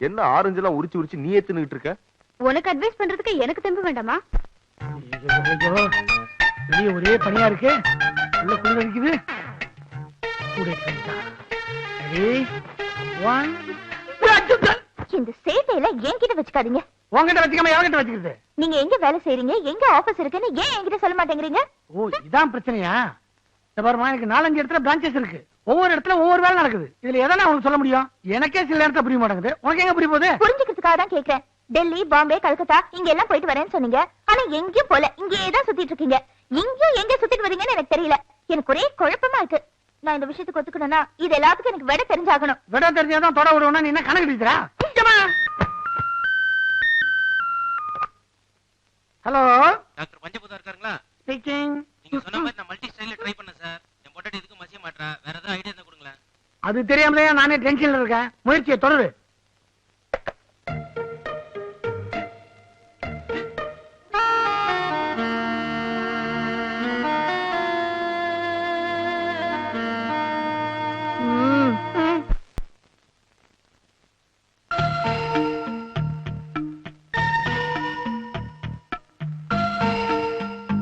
என்ன ஆரஞ்செல்லாம் உரிச்சு உரிச்சு நீ ஏத்துக்கிட்டு இருக்க? உனக்கு அட்வைஸ் பண்றதுக்கு எனக்கு தெம்பு வேண்டாமா? வெளியே ஒரே பனியா இருக்கு, உள்ள குளிர் அடிக்குது. இந்த சேட்டையில என்கிட்ட வச்சுக்காதீங்க. உங்ககிட்ட வச்சுக்காம எவங்கிட்ட வச்சுக்கிறது? நீங்க எங்க வேலை செய்றீங்க, எங்க ஆபீஸ் இருக்குன்னு ஏன் என்கிட்ட சொல்ல மாட்டேங்கிறீங்க? ஓ, இதான் பிரச்சனையா? இந்த பாருமா, எனக்கு 4-5 இடத்துல பிரான்ச்சஸ் இருக்கு, ஒவ்வொரு இடத்துல ஒவ்வொரு வேலை நடக்குது. இதுல எதனா உனக்கு சொல்ல முடியும்? எனக்கே சில நேரத்துல புரிய மாட்டேங்குது, உனக்கு எங்க புரிய போகுது? புரிஞ்சுக்கிறதுக்காக தான் கேக்குறேன். டெல்லி, பாம்பே, கல்கத்தா இங்க எல்லாம் போயிட்டு வரேன்னு சொன்னீங்க. ஆனா எங்கேயும் போல, இங்கேயே தான் சுத்திட்டு இருக்கீங்க. இங்கேயும் எங்க சுத்திட்டு வரீங்கன்னு எனக்கு தெரியல. எனக்கு ஒரே குழப்பமா இருக்கு. நான் இந்த விஷயத்துக்கு ஒத்துக்கணும்னா இது எல்லாத்துக்கும் எனக்கு விட தெரிஞ்சாகணும். விட தெரிஞ்சாதான் தொட விடுவோம்னா நீ என்ன கணக்கு எடுக்கிறா? Hello doctor பஞ்சபூதா இருக்காருங்களா? ஸ்பீக்கிங். நீங்க சொன்ன மாதிரி நான் மல்டி ஸ்டைல்ல ட்ரை பண்ணேன் சார். என் பொட்டாட்டி எதுக்கும் மசிய மாட்டறா. வேற ஏதாவது ஐடியா இருந்தா கொடுங்களேன். அது தெரியாமலே நானே டென்ஷன்ல இருக்கேன். முயற்சியை தொடரு.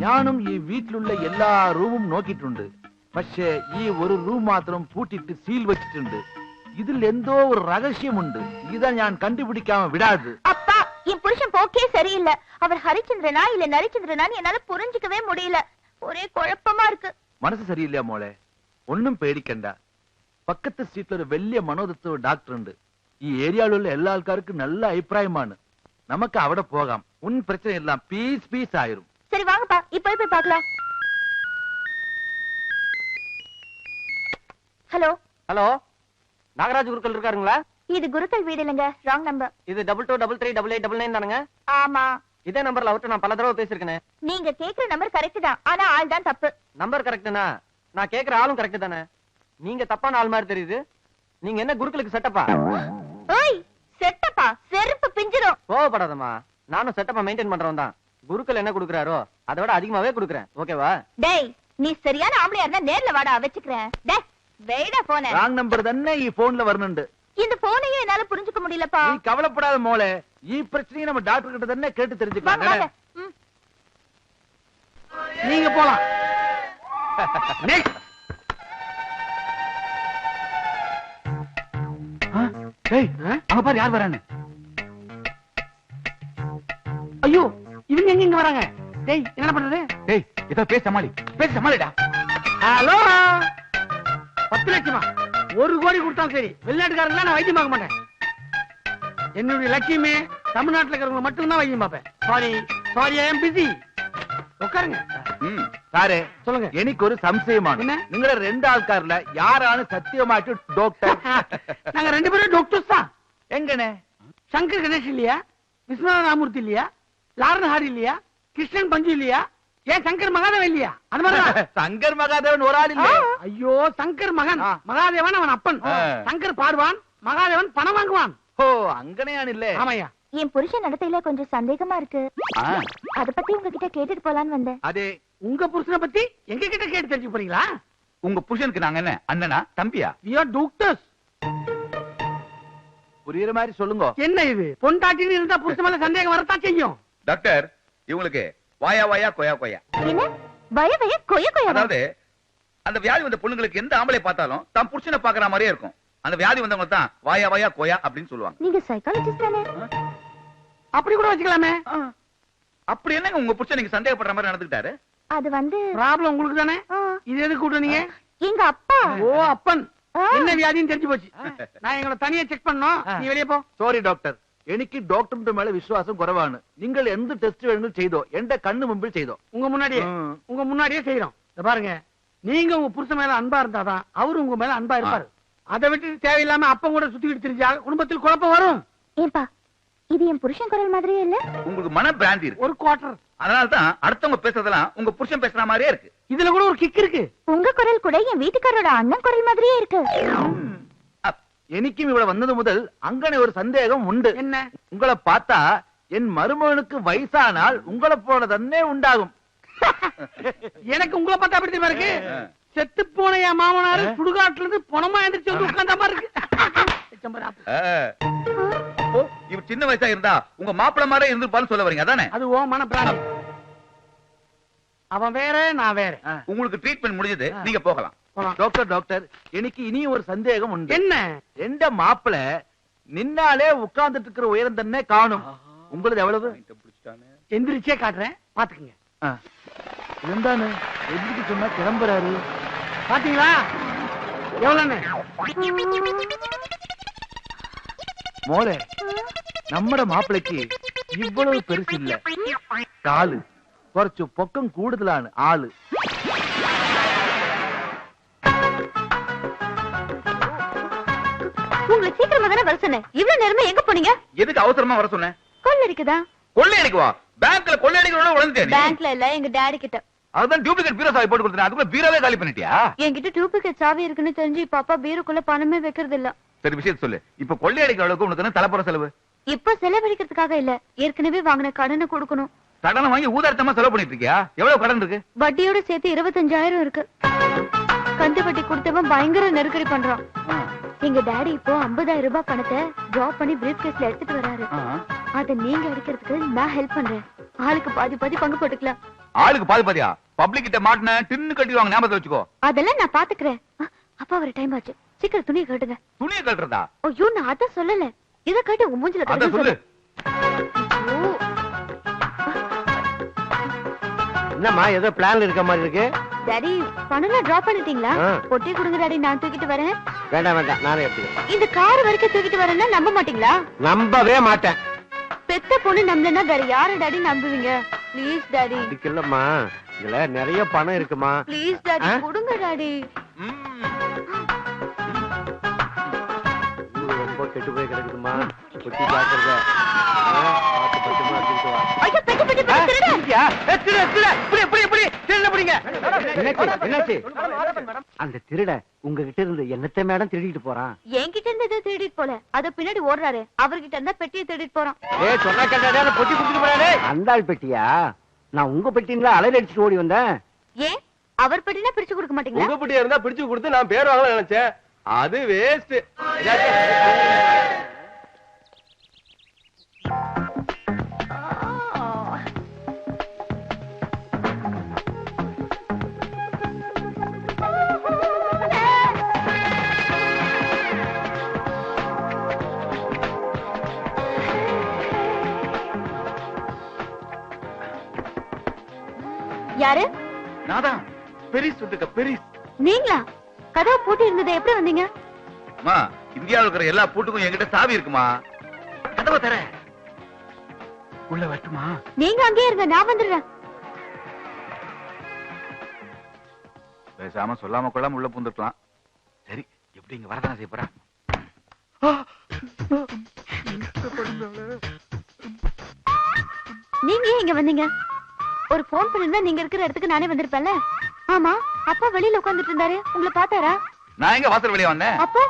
ഞാനും ഈ വീട്ടിലുള്ള എല്ലാ റൂമും നോക്കിയിട്ടുണ്ട്. പക്ഷേ ഈ ഒരു റൂം മാത്രം പൂട്ടിട്ട് സീൽ വെച്ചിട്ടുണ്ട്. ഇതിൽ എന്തോ ഒരു രഹസ്യമുണ്ട്. ഇതാ ഞാൻ കണ്ടുപിടിക്കാമ വിടാது. அப்பா, என் புருஷன் போக்கே சரியில்லை. அவர் ஹரிச்சந்திரனா இல்ல நரிச்சந்திரனான்னு என்னால புரிஞ்சுக்கவே முடியல. ஒரே குழப்பமா இருக்கு. മനസ്സ് ശരിയില്ല മോളെ. ഒന്നും പേടിക്കണ്ട. പക്കത്തെ സ്ട്രീറ്റിൽ ഒരു വലിയ മനോതത്വ ഡോക്ടർ ഉണ്ട്. ഈ ഏരിയയിലുള്ള എല്ലാ ആൾക്കാർക്കും നല്ല അഭിപ്രായമാണ്. നമുക്ക് അവിടെ പോകാം. ഉൻ പ്രശ്നമെല്ലാം പീസ് ആയിരും. சரி வாங்கப்பா, இப்ப போய் பார்க்கலாம். ஹலோ ஹலோ, நாகராஜ் குருக்கள் இருக்காருங்களா? இது குருக்கள் வீடு இல்லைங்க, ராங் நம்பர். இது 22338889 தானுங்க? ஆமா. இதே நம்பர்ல அவர்ட்ட நான் பல தடவை பேசிருக்கேன். நீங்க கேக்குற நம்பர் கரெக்ட் தான், ஆனா ஆள் தான் தப்பு. நம்பர் கரெக்ட்னா நான் கேக்குற ஆளும் கரெக்ட் தானே? நீங்க தப்பான ஆள் மாதிரி தெரியுது. நீங்க என்ன குருக்களுக்கு செட்டப்பா? ஓய், செட்டப்பா செருப்பு பிஞ்சிரும். கோவப்படாதம்மா, நானும் செட்டப்பா மெயின்டைன் பண்றவன் தான். குருக்கள் என்ன குடுக்குறாரோ அதை விட அதிகமாவே குடுக்குறேன். ஓகேவா? டேய், நீ சரியான ஆம்பளையா இருந்தா நேர்ல வாடா, வச்சுக்கிறேன். டேய், வெயிடா போன. ராங் நம்பர் തന്നെ ഈ ഫോണിൽ വരുന്നുണ്ട്. இந்த போனையும் என்னால புரிஞ்சுக்க முடியலப்பா. நீ கவலைப்படாத மோளே. ഈ பிரச்சனையை நம்ம டாக்டர் கிட்ட തന്നെ கேட்டு வாங்க, தெரிஞ்சுக்கலாம். வாங்க. ம். நீங்க போலாம். நெக்ஸ்ட். டேய், அங்க பாரு யார் வரான்னு. ஐயோ, இவங்க எங்க இங்க வராங்க? டேய், என்ன பண்றது? டேய், இத பேச சமாளிடா. ஹலோ, 10 லட்சமா? 1 கோடி கொடுத்தாலும் சரி, வெளிநாட்டுக்காரங்களா நான் வைத்தியம் பார்க்க மாட்டேன். என்னுடைய லட்சியமே தமிழ்நாட்டுல இருக்கிறவங்க மட்டும் தான் வைத்தியம் பார்ப்பேன். Sorry I am busy. உட்காருங்க. സാറേ, சொல்லுங்க. എനിക്കൊരു സംശയമാണ്. என்ன? നിങ്ങളെ 2 ആൾക്കാരിലെ யாராണ് സത്യമായിട്ട് ഡോക്ടർ? நாங்க 2 பேரும் டாக்டர்ஸ் தான். എങ്ങനെ? சங்கர் கணேஷ் இல்லையா? விஸ்வநாத ராமூர்த்தி இல்லையா? லாரன் ஹாரி இல்லையா? கிருஷ்ணன் பஞ்சு இல்லையா? ஏன் சங்கர் மகாதேவன் இல்லையா? அது மாதிரி சங்கர் மகாதேவன் ஒரு ஆள் இல்ல. ஐயோ, சங்கர் மகன் மகாதேவன் அவன் அப்பன். சங்கர் பாடுவான், மகாதேவன் பணம் வாங்குவான். ஓ, அங்கனையானில்லே. ஆமாய்யா. என் புருஷன் நடத்தையில கொஞ்சம் சந்தேகமா இருக்கு. அத பத்தி உங்ககிட்ட கேட்டுட்டு போலான்னு வந்தேன். அதே, உங்க புருஷனை பத்தி எங்க கிட்ட கேட்டு தெரிஞ்சு போறீங்களா? உங்க புருஷனுக்கு நாங்க என்ன அண்ணனா தம்பியா? we are doctors. புரியுற மாதிரி சொல்லுங்க. என்ன இது, பொண்டாட்டின்னு இருந்தா புருஷன் மேல சந்தேகம் வரத்தான் செய்யும். டாக்டர், இவங்களுக்கு வாயா கொயா என்ன வய கொய கொய? அதாவது அந்த வியாதி வந்த பொண்ணுங்களுக்கு எந்த ஆம்பளை பார்த்தாலும் தம் புருஷனை பாக்குற மாதிரியே இருக்கும். அந்த வியாதி வந்தவங்க தான் வாயா கொயா அப்படின்னு சொல்லுவாங்க. நீங்க சைக்காலஜிஸ்ட் தானே? அப்படி கூட வச்சுக்கலாமே. அப்படி என்னங்க உங்க புருஷன் நீங்க சந்தேகப்படுற மாதிரி நடந்துக்கிட்டாரு? அது வந்து ப்ராப்ளம் உங்களுக்கு தானே. இது எதுக்கு கூட்டுனீங்க? எங்க அப்பா. ஓ, அப்பன். என்ன வியாதின்னு தெரிஞ்சு போச்சு. நான் எங்களை தனியா செக் பண்ணோம். நீ வெளியே போ. സോറി ഡോക്ടർ, എനിക്ക് ഡോക്ടറിന്റെ മേലെ വിശ്വാസം കുറവാണ്. നിങ്ങൾ എന്ത് ടെസ്റ്റ് വേണമെങ്കിലും ചെയ്തോ, എന്റെ കണ്ണു മുമ്പിൽ ചെയ്തോ. உங்க முன்னாடியே செய்யறோம். இத பாருங்க, நீங்க உங்க புருஷன் மேல அன்பா இருந்தாதான் அவரு உங்க மேல அன்பா இருப்பாரு. அதை விட்டு தேவையில்லாம அப்பன் கூட சுத்திக்கிட்டு தெரிஞ்சா குடும்பத்தில் குழப்பம் வரும். ஏப்பா, இது என் புருஷன் குரல் மாதிரியே இல்ல? உங்களுக்கு மன பிராந்தி இருக்கு. ஒரு குவார்டர். அதனாலதான் அடுத்தவங்க பேசுறதெல்லாம் உங்க புருஷன் பேசுற மாதிரியே இருக்கு. இதுல கூட ஒரு கிக் இருக்கு. உங்க குரல் கூட என் வீட்டுக்காரோட அண்ணன் குரல் மாதிரியே இருக்கு. എനിക്കും ഇവിടെ വന്നത് മുതൽ അങ്ങനെ ഒരു സന്ദേഹം ഉണ്ട്. என்ன? உங்களை பார்த்தா என் மருமகனுக்கு வயசானால் உங்களை போல തന്നെ ഉണ്ടാകും. எனக்கு உங்களை பார்த்தா அப்படி தெரியுமா இருக்கு? செத்து போன என் மாமனாரு சுடுகாட்டுல இருந்து பணமா எந்திரிச்சு வந்து உட்கார்ந்த மாதிரி இருக்கு. அப்போ இவர் சின்ன வயசா இருந்தா உங்க மாப்பிள்ள மாதிரி இருந்திருப்பான்னு சொல்ல வரீங்க அதானே? அது ஓ மன பிராணி. அவன் வேற, நான் வேற. உங்களுக்கு ட்ரீட்மெண்ட் முடிஞ்சது, நீங்க போகலாம். டாக்டர், எனக்கு இனியும் ஒரு சந்தேகம் உண்டு. என்ன? எந்த மாப்பிள்ள நின்னாலே உட்கார்ந்துட்டு இருக்கிற உயரம் തന്നെ காணும். உங்களுக்கு எவ்வளவு? எந்திரிச்சே காட்டுறேன், பாத்துக்குங்க. എന്താണ് எந்திரிக்க சொன்னா கிளம்புறாரு? பாத்தீங்களா எவ்வளவுன்னு? മോളെ, നമ്മുടെ മാപ്പിളയ്ക്ക് இவ்வளவு பெருசு இல்ல காலு കുറച്ചു പൊക്കം കൂടുതലാണ് ആള്. உங்களை சீக்கிரமா தானே வர சொன்னேன். இவ்வளவு நேரமா எங்க போனீங்க? எதுக்கு அவசரமா வர சொன்னேன்? கொள்ளடிக்குதா? கொள்ளையடிக்குவா? பேங்க்ல கொள்ளையடிக்கிறோட உடனே பேங்க்ல இல்ல, எங்க டாடி கிட்ட. அதுதான் டூப்ளிகேட் பீரோ சாவி போட்டு கொடுத்தேன். அதுக்குள்ள பீரோவே காலி பண்ணிட்டியா? என்கிட்ட டூப்ளிகேட் சாவி இருக்குன்னு தெரிஞ்சு பாப்பா பீரோக்குள்ள பணமே வைக்கிறது இல்ல. சரி விஷயத்தை சொல்லு. இப்ப கொள்ளையடிக்கிற அளவுக்கு உனக்கு தலைப்புற செலவு? இப்ப செலவழிக்கிறதுக்காக இல்ல, ஏற்கனவே வாங்கின கடனை கொடுக்கணும். கடனை வாங்கி ஊதார்த்தமா செலவு பண்ணிட்டு இருக்கியா? எவ்வளவு கடன் இருக்கு? வட்டியோட சேர்த்து 25,000 இருக்கு. கந்து வட்டி கொடுத்தவன் பயங்கர நெருக்கடி பண்றான். எங்க டாடி இப்போ 50,000 ரூபாய் பணத்தை டிராப் பண்ணி பிரீஃப் கேஸ்ல எடுத்துட்டு வராரு. அத நீங்க அடிக்கிறதுக்கு நான் ஹெல்ப் பண்றேன். ஆளுக்கு பாதி பாதி பங்கு போட்டுக்கலாம். ஆளுக்கு பாதி பாதியா? பப்ளிக் கிட்ட மாட்டின டின்னு கட்டிடுவாங்க, ஞாபகத்துல வச்சுக்கோ. அதெல்லாம் நான் பாத்துக்கிறேன். அப்பா வர டைம் ஆச்சு, சீக்கிரம் துணியை கட்டுங்க. துணியை கட்டுறதா? ஐயோ நான் அத சொல்லல, இத கட்டு உங்க மூஞ்சில அத சொல்லு. என்னம்மா ஏதோ பிளான்ல இருக்க மாதிரி இருக்கு? டாடி பணம்லாம் டிராப் பண்ணிட்டீங்களா? பொட்டி கொடுங்க டாடி, நான் தூக்கிட்டு வரேன். வேண்டாம் வேண்டாம், நானே எடுத்துக்கிறேன். இந்த கார் வரைக்கும் தூக்கிட்டு வரேன்னா நம்ப மாட்டீங்களா? நம்பவே மாட்டேன். பெத்த பொண்ணு நம்பலன்னா வேற யார டாடி நம்புவீங்க? Please daddy. இதுக்கு இல்லம்மா, இதுல நிறைய பணம் இருக்குமா. ப்ளீஸ் டாடி கொடுங்க டாடி. ரொம்ப கெட்டு போய் கிடக்குதுமா, குட்டி ஜாக்கிரதை. பார்த்து பத்திரமா எடுத்துட்டு வா. ஐயோ பெட்டி பெட்டி பெட்டி திருடா. என்னாச்சு? அந்த திருட உங்ககிட்ட இருந்து என்னத்தை மேடம் திருடிட்டு போறான்? என்கிட்ட இருந்து எதுவும் திருடிட்டு போல, அத பின்னாடி ஓடுறாரு. அவர்கிட்ட இருந்தா பெட்டியை திருடிட்டு போறான். சொன்னா கேட்டா பொட்டி குடுத்துட்டு போறாரு. அந்த ஆள் பெட்டியா? நான் உங்க பெட்டிங்களா அலையில அடிச்சுட்டு ஓடி வந்தேன். ஏன் அவர் பெட்டினா பிரிச்சு கொடுக்க மாட்டீங்களா? உங்க பெட்டியா இருந்தா பிரிச்சு கொடுத்து நான் பேர் வாங்கலாம் நினைச்சேன். அது வேஸ்ட். யாரு? நாதான் பெரிஸ் வந்துக்க. பெரிஸ் நீங்களா? கதவு பூட்டி இருந்தது, எப்படி வந்தீங்க? அம்மா, இந்தியாவுல இருக்கிற எல்லா பூட்டுக்கும் என்கிட்ட சாவி இருக்குமா. கதவை தர உள்ள வரட்டுமா? நீங்க அங்கேயே இருங்க, நான் வந்துடுறேன். பேசாம சொல்லாம கொள்ளாம உள்ள பூந்துக்கலாம். சரி, எப்படி இங்க வரதான செய்ய போறா? நீங்க ஏன் இங்க வந்தீங்க? ஒரு போன் பண்ணிருந்தா நீங்க இருக்கிற இடத்துக்கு நானே வந்திருப்பேன்ல. ஆமா, அப்பா வெளியில உட்கார்ந்துட்டு இருந்தாரு, உங்களை பார்த்தாரா? நான் எங்க வாசல் வெளியே வந்தேன்? அப்பா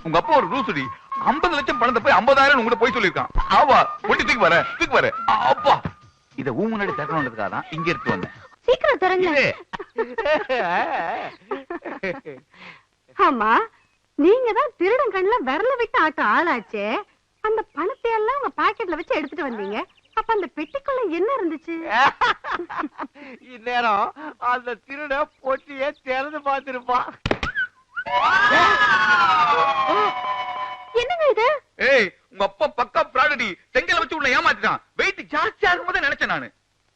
உங்க அப்பா ஒரு ரூசுடி 50 லட்சம் பணத்தை போய் 50,000 உங்ககிட்ட போய் சொல்லிருக்கான். ஆவா பொட்டி தூக்கி வர அப்பா. இத ஊ முன்னாடி திறக்கணுன்றதுக்காக தான் இங்க இருக்கு வந்தேன். சீக்கிரம் திறங்க. ஆமா, நீங்க தான் திருடன் கண்ணுல விரல விட்டு ஆட்ட ஆளாச்சே. அந்த பணத்தை எல்லாம் உங்க பாக்கெட்ல வச்சு எடுத்துட்டு வந்தீங்க. அப்ப அந்த பெட்டிக்குள்ள என்ன இருந்துச்சு? இந்நேரம் அந்த திருட பொட்டியை திறந்து பார்த்திருப்பான். என்னங்க இது? ஏய், உங்க அப்பா பக்கா பிராடடி. செங்கல வச்சு உள்ள ஏமாத்திட்டான். வெயிட் ஜாஸ்தியா இருக்கும்போது நினைச்சேன் நானு.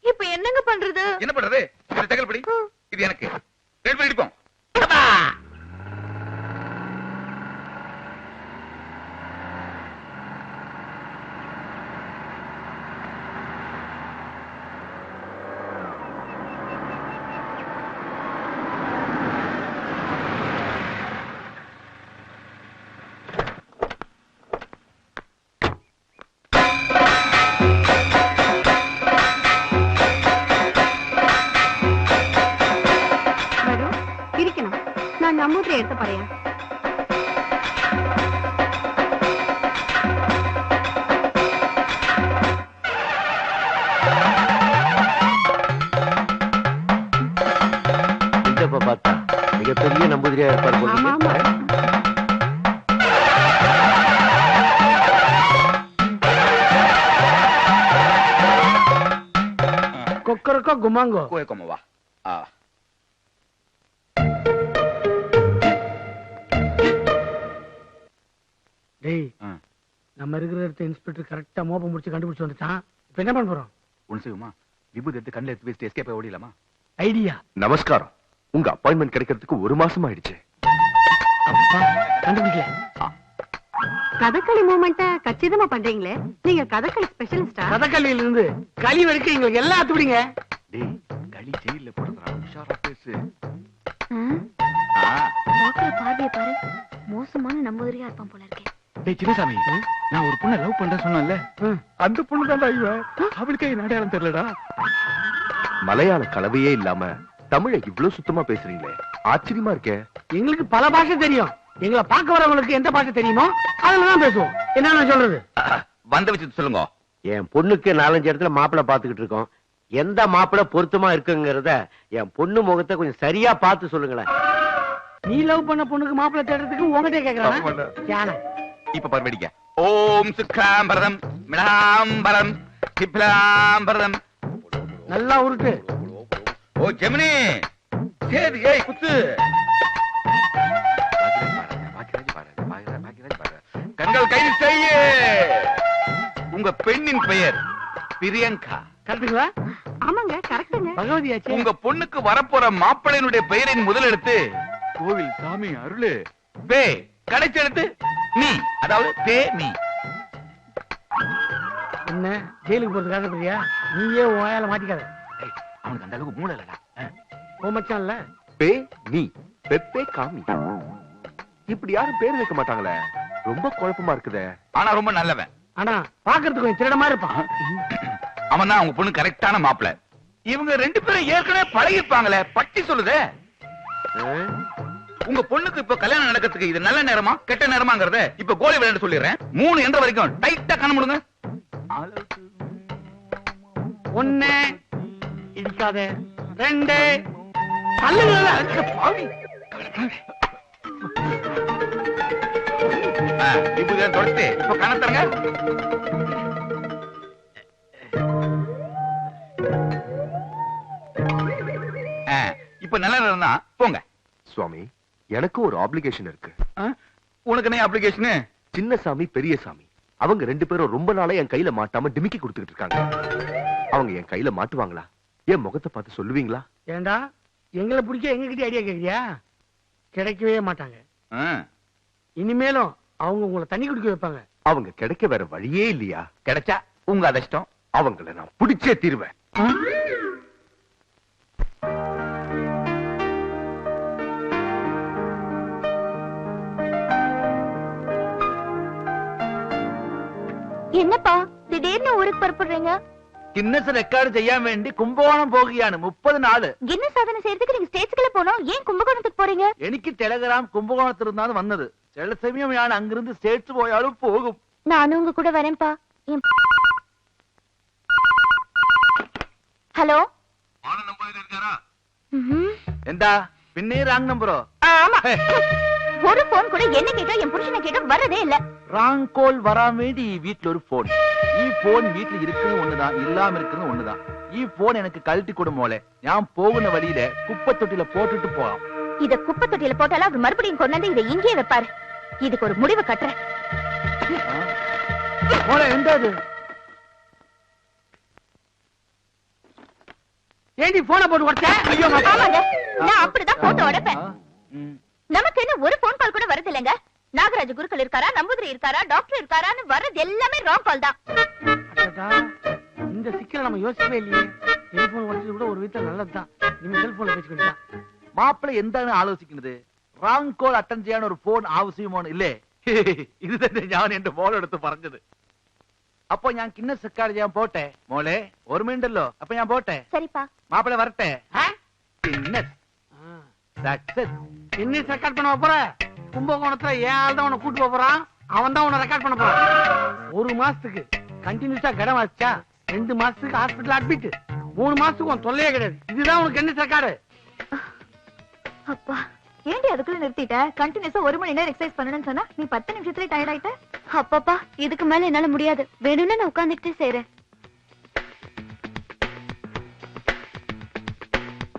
இப்ப என்னங்க பண்றது? என்ன பண்றது? இந்த செங்கல் படி, இது எனக்கு. ரெண்டு பேரும் இடிப்போம். நான் நம்பூத்திரி எடுத்து பாருங்க. பார்த்தா மிகப்பெரிய நம்பூதிரியா இருப்பார். கொக்கரக்கோ குமாங்கோ வா. டேய், நம்ம இருக்கிற இடத்த இன்ஸ்பெக்டர் கரெக்டா மோப்ப முடிச்சு கண்டுபிடிச்சு வந்துட்டான். இப்ப என்ன பண்ண போறோம்? உன்சுமா விபூதி எடுத்து கண்ணில் எடுத்து வச்சுட்டு எஸ்கேப் ஓடிடலாமா? ஐடியா. நமஸ்காரம். உங்க அப்பாயின்மெண்ட் கிடைக்கிறதுக்கு 1 மாசம் ஆயிடுச்சு. அப்பா கண்டுபிடிக்கல. கதகளி மூமெண்ட்ட கச்சிதமா பண்றீங்களே, நீங்க கதகளி ஸ்பெஷலிஸ்டா? கதகளியில இருந்து களி வரைக்கும் எங்களுக்கு எல்லாம் அத்துப்பிடிங்க. டேய் களி ஜெயில போடுறா, உஷாரா பேசு. பாக்குற பார்வைய பாரு, மோசமான நம்பூதிரியா இருப்பான் போல இருக்கே. டேய் சின்னசாமி, நான் ஒரு பொண்ணை லவ் பண்றேன்னு சொன்னேன்ல, அந்த பொண்ணு தான்டா இவ. அவளுக்கே என்ன அடையாளம் தெரியலடா. மலையாள கலவையே இல்லாம தமிழை இவ்வளவு சுத்தமா பேசுறீங்களே, ஆச்சரியமா இருக்கே. எங்களுக்கு பல பாஷை தெரியும். எங்களை பார்க்க வரவங்களுக்கு எந்த பாஷை தெரியுமோ அதுலதான் பேசுவோம். என்ன சொல்றது? வந்த வச்சு சொல்லுங்க. என் பொண்ணுக்கு 4-5 இடத்துல மாப்பிள்ளை பாத்துக்கிட்டு இருக்கோம். எந்த மாப்பிள்ளை பொருத்தமா இருக்குங்கிறத என் பொண்ணு முகத்தை கொஞ்சம் சரியா பார்த்து சொல்லுங்களேன். நீ லவ் பண்ண பொண்ணுக்கு மாப்பிள்ளை தேடுறதுக்கு உங்ககிட்ட கேக்குறான். இப்ப பரவடிக்க. ஓம் சுக்லாம்பரம் மிடாம்பரம் திப்லாம்பரம். நல்லா உருட்டு. ஓ ஜெமினி, சரி ஏய் குத்து. கண்கள் கைது செய்ய. உங்க பெண்ணின் பெயர் பிரியங்கா. கரெக்டுங்களா? ஆமாங்க, கரெக்டுங்க. பகவதியாச்சே. உங்க பொண்ணுக்கு வரப்போற மாப்பிள்ளையினுடைய பெயரின் முதலெழுத்து கோவில் சாமி அருளு பே, கடைச்செழுத்து நீ, அதாவது பே நீ. என்ன ஜெயிலுக்கு போறதுக்கு ஆசைப்படுறியா? நீயே வாயால மாட்டிக்காத. அவனுக்கு அந்த அளவுக்கு மூளை இல்லடா. ஓ மச்சான் இல்ல, பே நீ பெப்பே காமி. இப்படி யாரும் பேர் வைக்க மாட்டாங்களே, ரொம்ப குழப்பமா இருக்குதே. ஆனா ரொம்ப நல்லவன். ஆனா பாக்குறதுக்கு கொஞ்சம் திருடமா இருப்பான். அவன் தான் உங்க பொண்ணு கரெக்டான மாப்பிள்ளை. இவங்க 2 பேரும் ஏற்கனவே பழகிருப்பாங்களே, பட்டி சொல்லுதே. உங்க பொண்ணுக்கு இப்ப கல்யாணம் நடக்கிறதுக்கு இது நல்ல நேரமா கெட்ட நேரமாங்கறத இப்ப கோலி விளையாண்டு சொல்லிடுறேன். 3 என்ற வரைக்கும் டைட்டா கண்ண முடுங்க. 1 இடிக்காத, 2 தள்ளுங்கள. இப்பதான் தொடச்சு இப்ப கணத்தரங்க. இப்ப நல்ல நேரம் தான், போங்க. சுவாமி, எனக்கு ஒரு ஆப்ளிகேஷன் இருக்கு. உனக்கு என்ன அப்ளிகேஷன்? சின்னசாமி பெரியசாமி அவங்க 2 பேரும் ரொம்ப நாளா என் கையில மாட்டாம டிமிக்கி கொடுத்துக்கிட்டு இருக்காங்க. அவங்க என் கையில மாட்டுவாங்களா? என் முகத்தை பார்த்து சொல்லுவீங்களா? ஏண்டா எங்களை பிடிக்க எங்ககிட்ட ஐடியா கேக்குறியா? கிடைக்கவே மாட்டாங்க. இனிமேலும் அவங்க உங்களை தண்ணி குடிக்க வைப்பாங்க. அவங்க கிடைக்க வேற வழியே இல்லையா? கிடைச்சா உங்க அதிர்ஷ்டம். அவங்கள நான் பிடிச்சே தீருவேன். என்னப்பா திடீர்னு ஊருக்கு புறப்படுறீங்க? கின்னஸ் ரெக்கார்டு செய்யாம வேண்டி கும்பகோணம் போகியானு 30 நாள். கின்னஸ் சாதனை செய்யறதுக்கு நீங்க ஸ்டேட்ஸ்க்குள்ள போனோம், ஏன் கும்பகோணத்துக்கு போறீங்க? എനിക്ക് ടെലഗ്രാം കുംഭകോണത്തിൽ നിന്നാണ് വന്നത്. ചില സമയം ഞാൻ അങ്ങിருந்து സ്റ്റേറ്റ്സ് പോയാലും പോകും. நானும் உங்க கூட வரேன்ப்பா. ஹலோ, എന്താ പിന്നെ റാങ് നമ്പറോ? ஆமா, ஒரு போன் கூட என்ன கேட்டா என் புருஷனை கேட்டா வரதே இல்ல. റാങ് കോൾ വരാൻ വേണ്ടി ഈ വീട്ടിൽ ഒരു ഫോൺ. ഈ ഫോൺ വീട്ടിൽ ഇരിക്കുന്നത് ഒന്നുதான், ഇല്ലാമ இருக்கிறது ஒண்ணுதான். ഈ ഫോൺ எனக்கு கழட்டி கொடு മോളെ. ഞാൻ പോകുന്ന വഴിയിல കുപ്പത്തൊട്ടിல போட்டுட்டு போலாம். இத குப்பை தொட்டியில போட்டாலும் அவர் மறுபடியும் கொண்டாந்து இதை இங்கே வைப்பாரு. இதுக்கு ஒரு முடிவு கட்டுறேன். മോളെ എന്താ இது? ஏண்டி போனை போட்டு உடைச்ச? ஐயோ ஆமாங்க, நான் அப்படிதான் போட்டு உடைப்பேன். நமக்கு என்ன ஒரு போன் கால் கூட வரது இல்லைங்க. நாகராஜ குருக்கள் இருக்காரா, நம்பூதிரி இருக்காரா, டாக்டர் இருக்காரான்னு வர்றது எல்லாமே ராங் கால் தான். இந்த சிக்கலை நம்ம யோசிக்கவே இல்லையே. டெலிபோன் உடைச்சது கூட ஒரு விதத்துல நல்லதுதான். நீங்க செல்போன்ல பேசிக்கிட்டா മാപ്പിള എന്താണ് ആലോചിക്കുന്നത്? റാങ് കോൾ അറ്റൻഡ് ചെയ്യാൻ ഒരു ഫോൺ ആവശ്യമാണ് ഇല്ലേ? ഇത് തന്നെ ഞാൻ എന്റെ ഫോൺ എടുത്ത് പറഞ്ഞത്. അപ്പൊ ഞാൻ കിന്നസ് റെക്കോർഡ് ചെയ്യാൻ പോട്ടെ മോളെ, ഓർമ്മയുണ്ടല്ലോ? അപ്പൊ ഞാൻ പോട്ടെ. சரிப்பா. മാപ്പിള വരട്ടെ. കിന്നസ് கின்னஸ் ரெக்கார்ட் பண்ண போற? கும்பகோணத்துல ஏன் ஆள் தான் உன்னை கூட்டு போறான், அவன் தான் உன்னை ரெக்கார்ட் பண்ண போறான். 1 மாசத்துக்கு கண்டினியூஸா கடன் வாசிச்சா 2 மாசத்துக்கு ஹாஸ்பிடல் அட்மிட், 3 மாசத்துக்கு உன் தொல்லையே கிடையாது. இதுதான் உனக்கு கின்னஸ் ரெக்கார்டு. அப்பா ஏண்டி அதுக்குள்ள நிறுத்திட்ட? கண்டினியூஸா 1 மணி நேரம் எக்ஸசைஸ் பண்ணணும்னு சொன்னா நீ 10 நிமிஷத்துல டயர்ட் ஆயிட்ட. அப்பப்பா, இதுக்கு மேல என்னால முடியாது. வேணும்னா நான் உட்கார்ந்துட்டே செய்றேன்.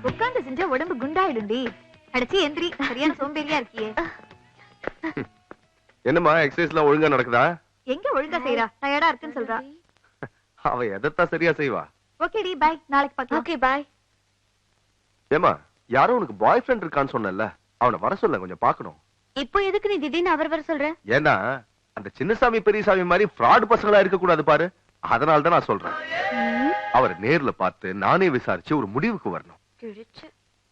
உட்கார்ந்து செஞ்சா உடம்பு குண்டாயிடும்டி. அடச்சி எந்திரி, சரியான சோம்பேறியா இருக்கியே. என்னம்மா எக்ஸசைஸ்லாம் ஒழுங்கா நடக்குதா? எங்க ஒழுங்கா செய்யறா? டயர்டா இருக்குன்னு சொல்றா. அவ எதத்தான் சரியா செய்வா. ஓகேடி, பை, நாளைக்கு பார்க்கலாம். Okay bye. ஏமா, யாரோ உனக்கு பாய் ஃப்ரெண்ட் இருக்கான்னு சொன்னல, அவனை வர சொல்ல, கொஞ்சம் பார்க்கணும். இப்போ எதுக்கு நீ திடீர்னு அவர் வர சொல்ற? ஏன்னா அந்த சின்னசாமி பெரியசாமி மாதிரி ஃப்ராட் பசங்களா இருக்க கூடாது பாரு. அதனால தான் நான் சொல்றேன், அவரை நேர்ல பார்த்து நானே விசாரிச்சு ஒரு முடிவுக்கு வரணும்.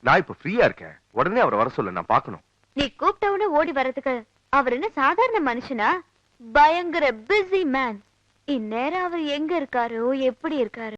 நான் இப்ப ஃப்ரீயா இருக்கேன், உடனே அவரை வர சொல்ல, நான் பார்க்கணும். நீ கூப்பிட்டவன ஓடி வர்றதுக்கு அவர் என்ன சாதாரண மனுஷனா? பயங்கர பிஸி மேன். இந்நேரம் அவர் எங்க இருக்காரோ எப்படி இருக்காரு?